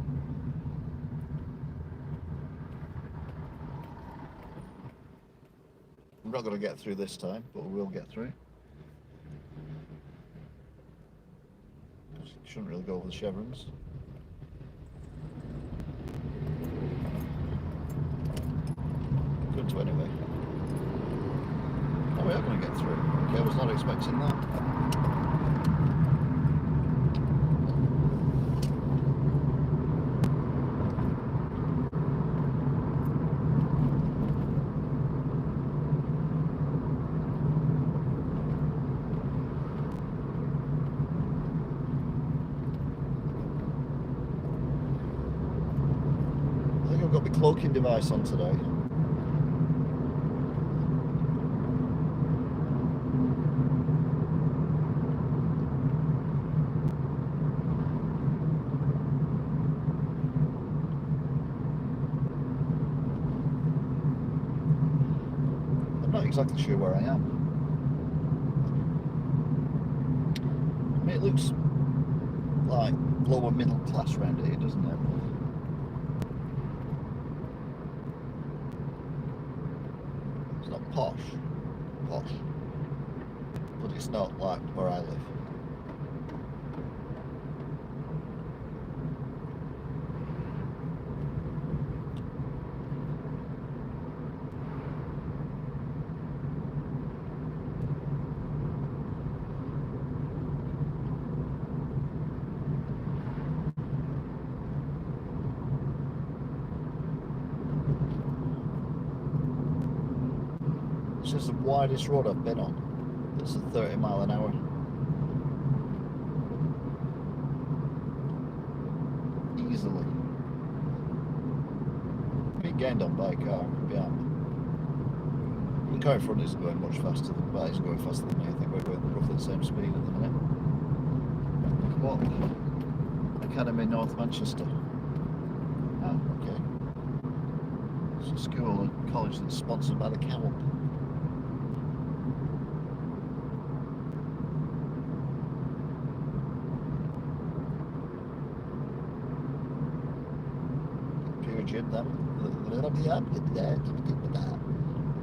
We're not going to get through this time, but we will get through. Shouldn't really go over the chevrons. Good to anyway. Oh, we are going to get through. Okay, I was not expecting that. Got my cloaking device on today. I'm not exactly sure where I am. I mean, it looks like lower middle class around here, doesn't it? Posh, but it's not like where I live. This is the widest road I've been on. It's a 30 mile an hour. Easily. We gained on by a car behind me. The car in front isn't going much faster than, well, it's going faster than me. I think we're going roughly the same speed at the minute. What? Academy North Manchester. Oh, okay. It's a school and college that's sponsored by the Camel. Gym then.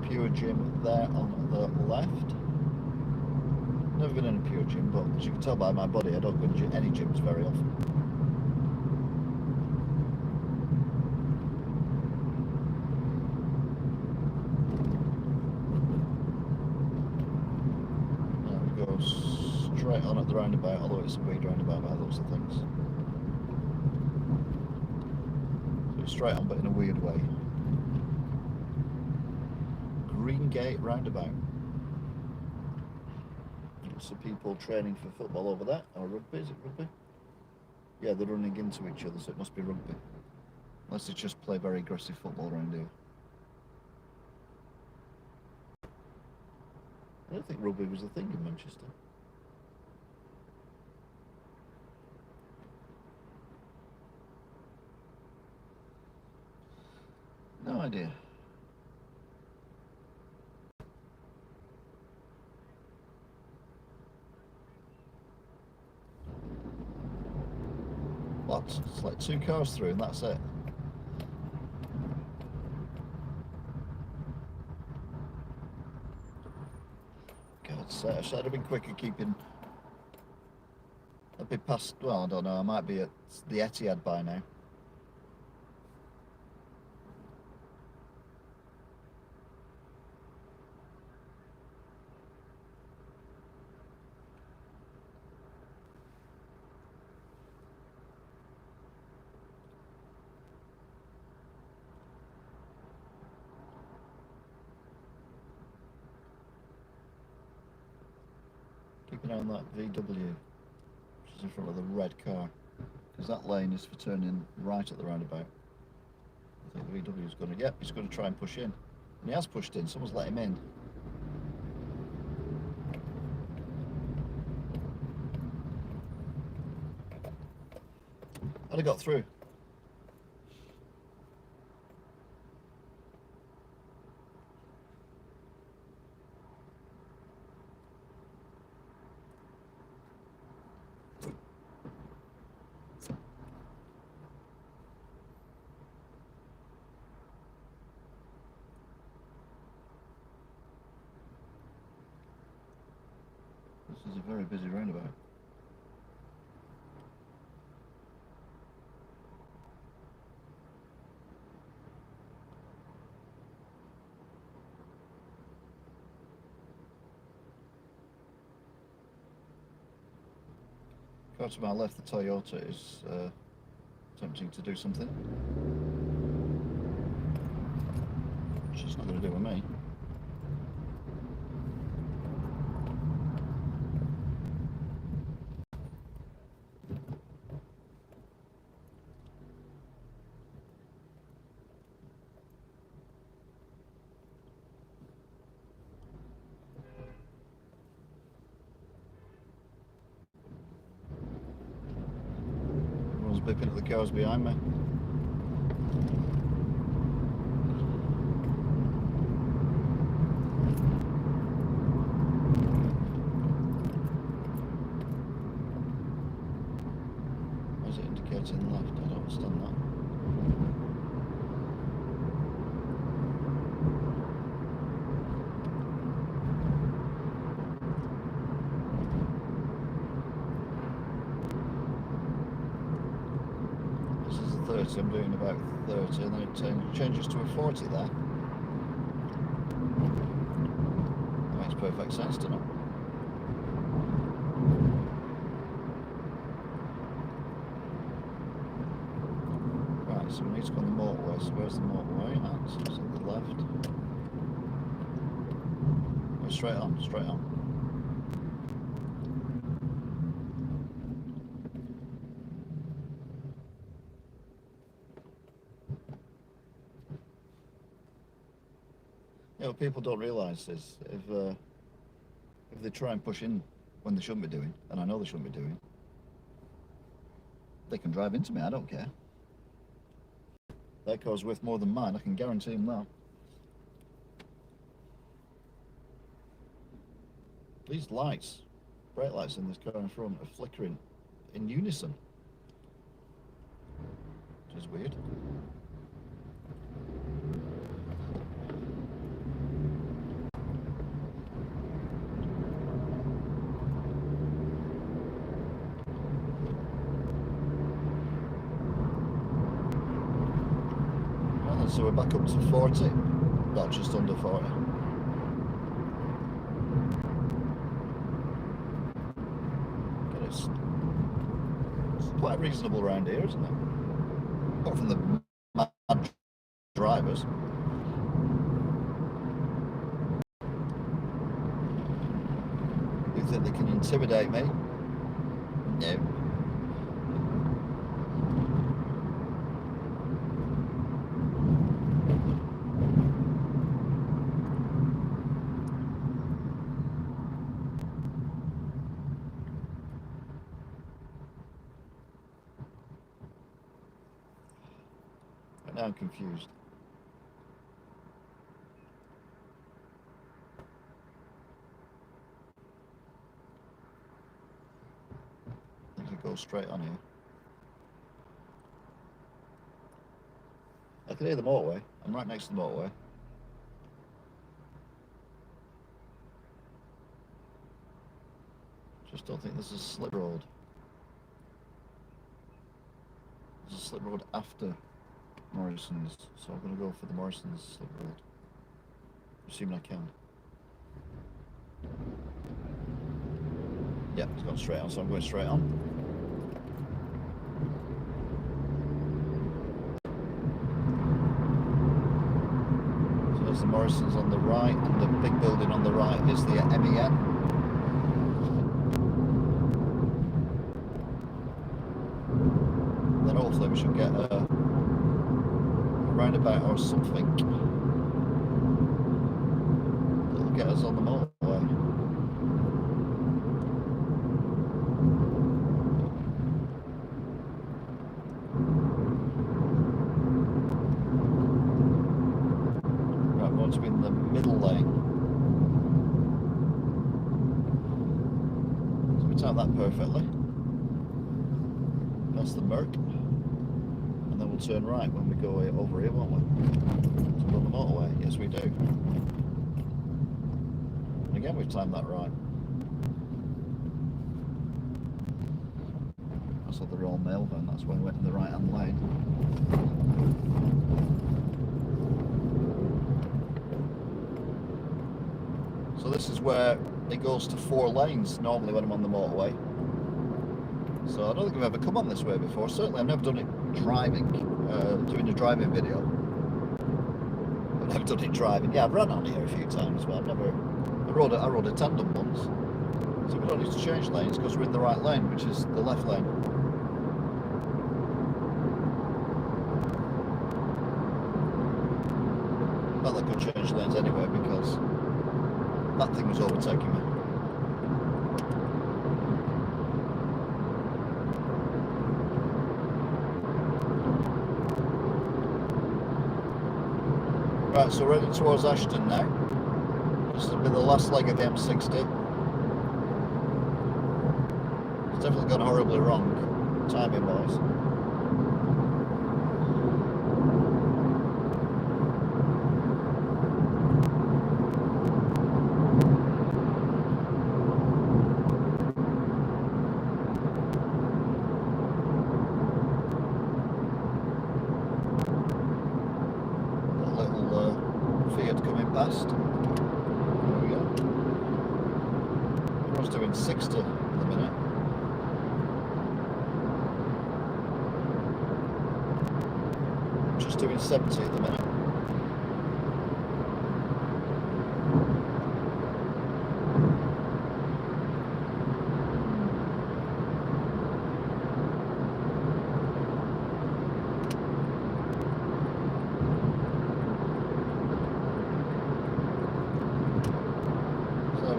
Pure Gym there on the left. Never been in a Pure Gym, but as you can tell by my body, I don't go to any gyms very often. Now we go straight on at the roundabout, although it's a weird roundabout by those things. straight on, but in a weird way. Greengate roundabout. Some people training for football over there, or rugby. Is it rugby? Yeah, they're running into each other, so it must be rugby. Unless they just play very aggressive football around here. I don't think rugby was a thing in Manchester. No idea. What? It's like 2 cars through and that's it. God's sake, I should have been quicker keeping... I'd be past... Well, I don't know, I might be at the Etihad by now. Keep an eye on that VW, which is in front of the red car, because that lane is for turning right at the roundabout. I think the VW is going to, yep, he's going to try and push in. And he has pushed in, someone's let him in. Had he got through? This is a very busy roundabout. Car to my left, the Toyota, is attempting to do something, which is not going to do with me. Bipping at the cars behind me. Why is it indicating left? I don't understand that. I'm doing about 30 and then it changes to a 40 there. That makes perfect sense, doesn't it? Right, so we need to go on the motorway. So where's the motorway? At? It's on the left. Oh, straight on, straight on. What people don't realise is if they try and push in when they shouldn't be doing, and I know they shouldn't be doing, they can drive into me, I don't care. Their car's worth more than mine, I can guarantee them that. These lights, brake lights in this car in front, are flickering in unison, which is weird. So we're back up to 40, not just under 40. It's quite reasonable around here, isn't it? Apart from the think they can intimidate me? No. Now I'm confused. I think it goes straight on here. I can hear the motorway. I'm right next to the motorway. Just don't think there's a slip road. There's a slip road after Morrison's, so I'm going to go for the Morrison's slip road. Assuming I can. Yep, it's gone straight on, so I'm going straight on. So there's the Morrison's on the right, and the big building on the right is the MEN. Then hopefully we should get a roundabout or something that'll get us on the motorway. Right, we want to be in the middle lane. So we time that perfectly. That's the Merc. And then we'll turn right when we go over here, won't we? So we're on the motorway. Yes, we do. And again, we've timed that right. That's not the Royal Mail van. That's when we went in the right-hand lane. So this is where it goes to 4 lanes normally when I'm on the motorway. So I don't think I've ever come on this way before. Certainly I've never done it driving, doing a driving video. I've never done it driving. Yeah, I've run on here a few times, but I've never... I rode a tandem once. So we don't need to change lanes because we're in the right lane, which is the left lane. Not that I could change lanes anyway because that thing was overtaking me. Right, so we're heading towards Ashton now. This will be the last leg of the M60. It's definitely gone horribly wrong, timing wise. Past. There we go. Everyone's doing 60 at the minute. I'm just doing 70 at the minute.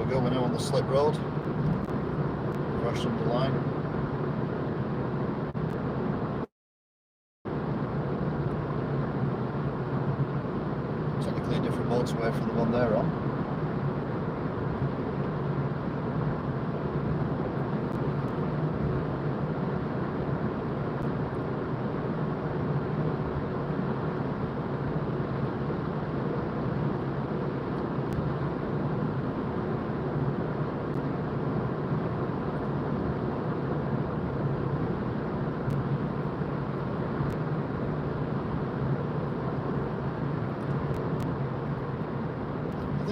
We're now on the slip road. Rush on the line. Technically a different motorway from the one they're on.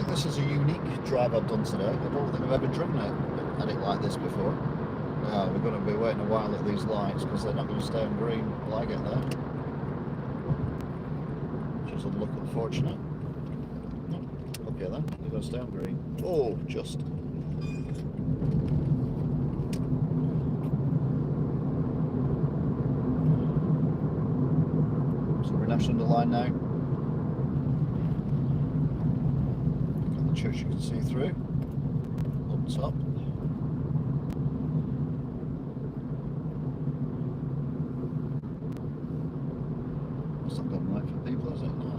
This is a unique drive I've done today. I don't think I've ever driven at it like this before. Now we're going to be waiting a while at these lights because they're not going to stay on green till I get there. Which is a look unfortunate. Okay then, they're going to stay on green. Oh, just. Ashton line now. Got the church you can see through up top. It's not gone right for people, is it? No.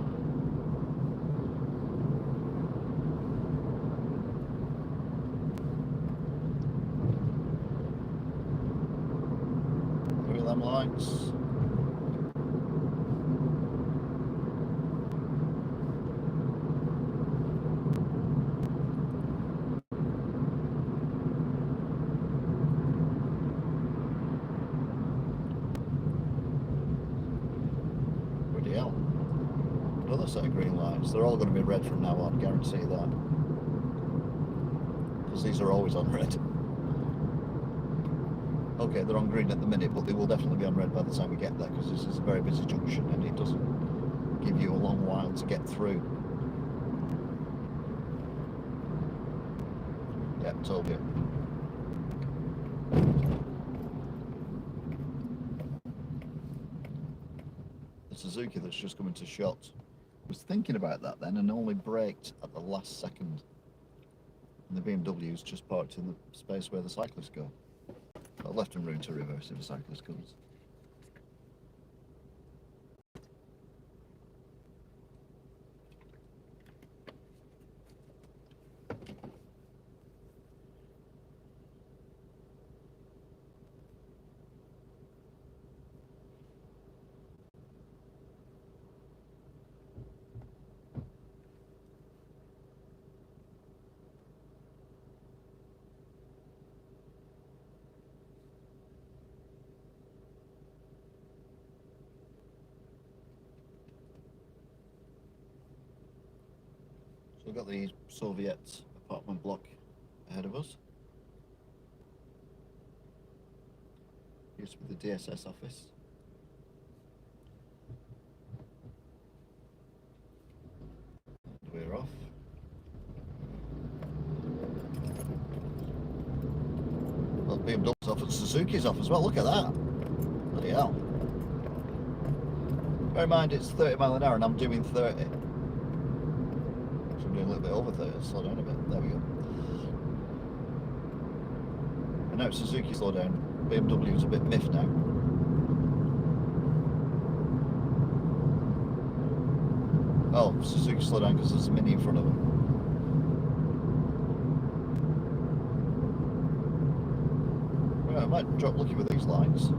Through them lights. Another set of green lights. They're all going to be red from now on, guarantee that. Because these are always on red. Okay, they're on green at the minute, but they will definitely be on red by the time we get there, because this is a very busy junction and it doesn't give you a long while to get through. Yep, told you. The Suzuki that's just come into shot. Was thinking about that then and only braked at the last second. And the BMW's just parked in the space where the cyclists go. I've left them room to reverse if the cyclist comes. So we've got the Soviet apartment block ahead of us. Used to be the DSS office. And we're off. Well, BMW's off and Suzuki's off as well. Look at that. Bloody hell. Bear in mind it's 30 miles an hour and I'm doing 30. A little bit over 30, slow down a bit. There we go. And now Suzuki slow down. BMW's a bit miffed now. Oh, Suzuki slow down because there's a Mini in front of him. Right, I might drop lucky with these lights.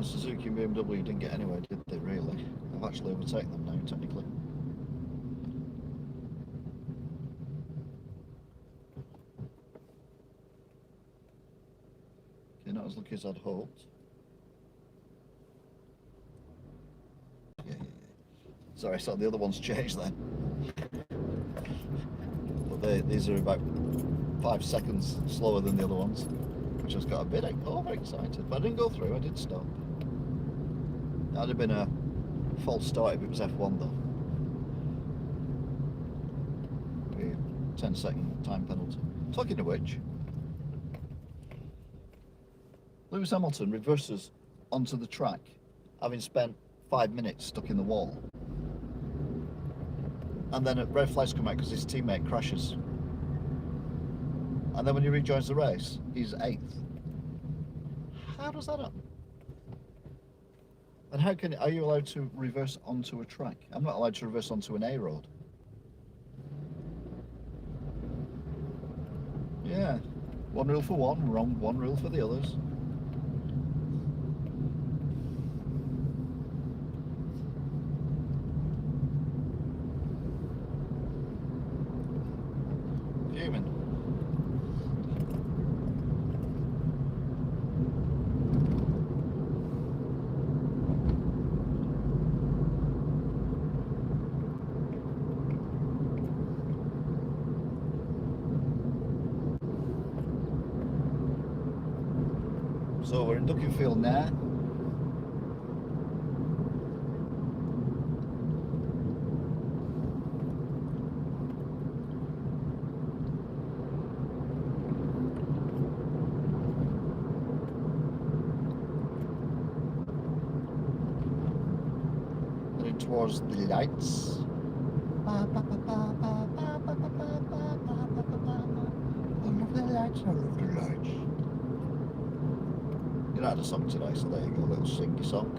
Suzuki and BMW didn't get anywhere, did they really? I've actually overtaken them now, technically. Okay, not as lucky as I'd hoped. Yeah. Sorry, so the other one's changed then. But these are about 5 seconds slower than the other ones, which has got a bit overexcited. But I didn't go through, I did stop. That'd have been a false start if it was F1 though. Be a 10-second time penalty. Talking of which, Lewis Hamilton reverses onto the track, having spent 5 minutes stuck in the wall. And then red flags come out because his teammate crashes. And then when he rejoins the race, he's 8th. How does that happen? And how are you allowed to reverse onto a track? I'm not allowed to reverse onto an A road. Yeah, one rule for one, one rule for the others. Human. So we're in Duckenfield now. towards the lights. I love the lights, I love the lights. You had a song today, so there you go, a little singy song.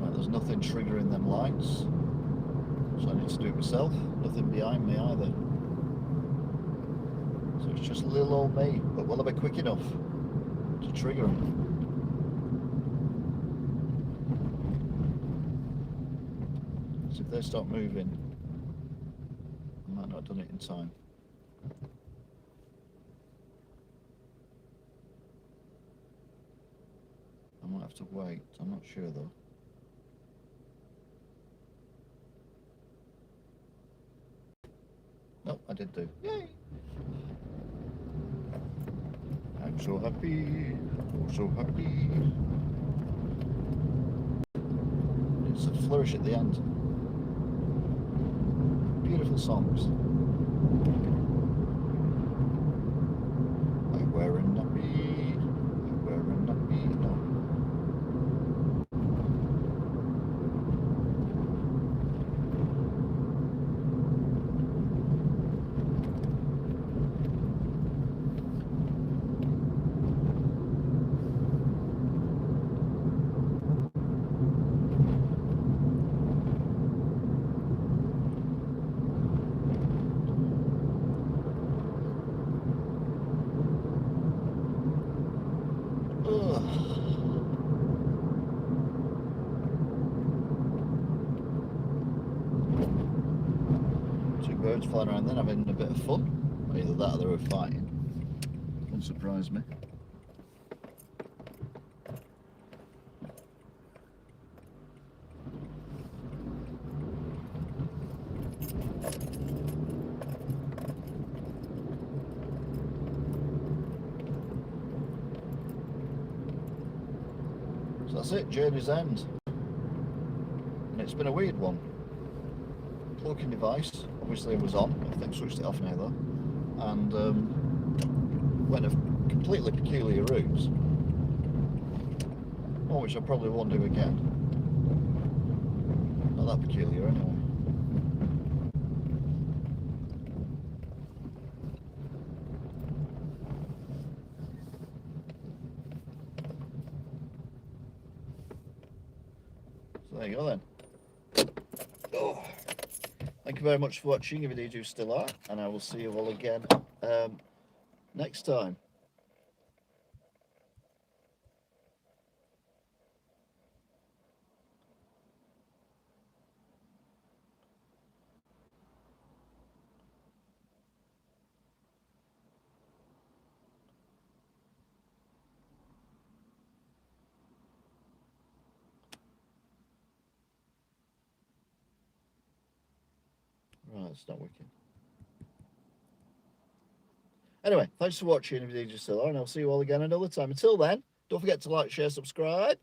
Right, there's nothing triggering them lights, so I need to do it myself. Nothing behind me either. So it's just little old me, but will I be quick enough to trigger them? So if they start moving, I might not have done it in time. I might have to wait, I'm not sure though. No, I did do. Yay! I'm so happy, oh so happy. It's a flourish at the end. Beautiful songs. I wear a nappy, I wear a nappy, no. Two birds flying around then having a bit of fun. Either that or they were fighting. Wouldn't surprise me. So that's it, journey's end. And it's been a weird one. Cloaking device, obviously it was on, I think switched it off now though. And went a completely peculiar route. One which I probably won't do again. Not that peculiar anyway. So there you go then. Oh. Thank you very much for watching, if indeed you still are, and I will see you all again next time. Right, it's not working. Anyway, thanks for watching, if indeed you still are, and I'll see you all again another time. Until then, don't forget to like, share, subscribe,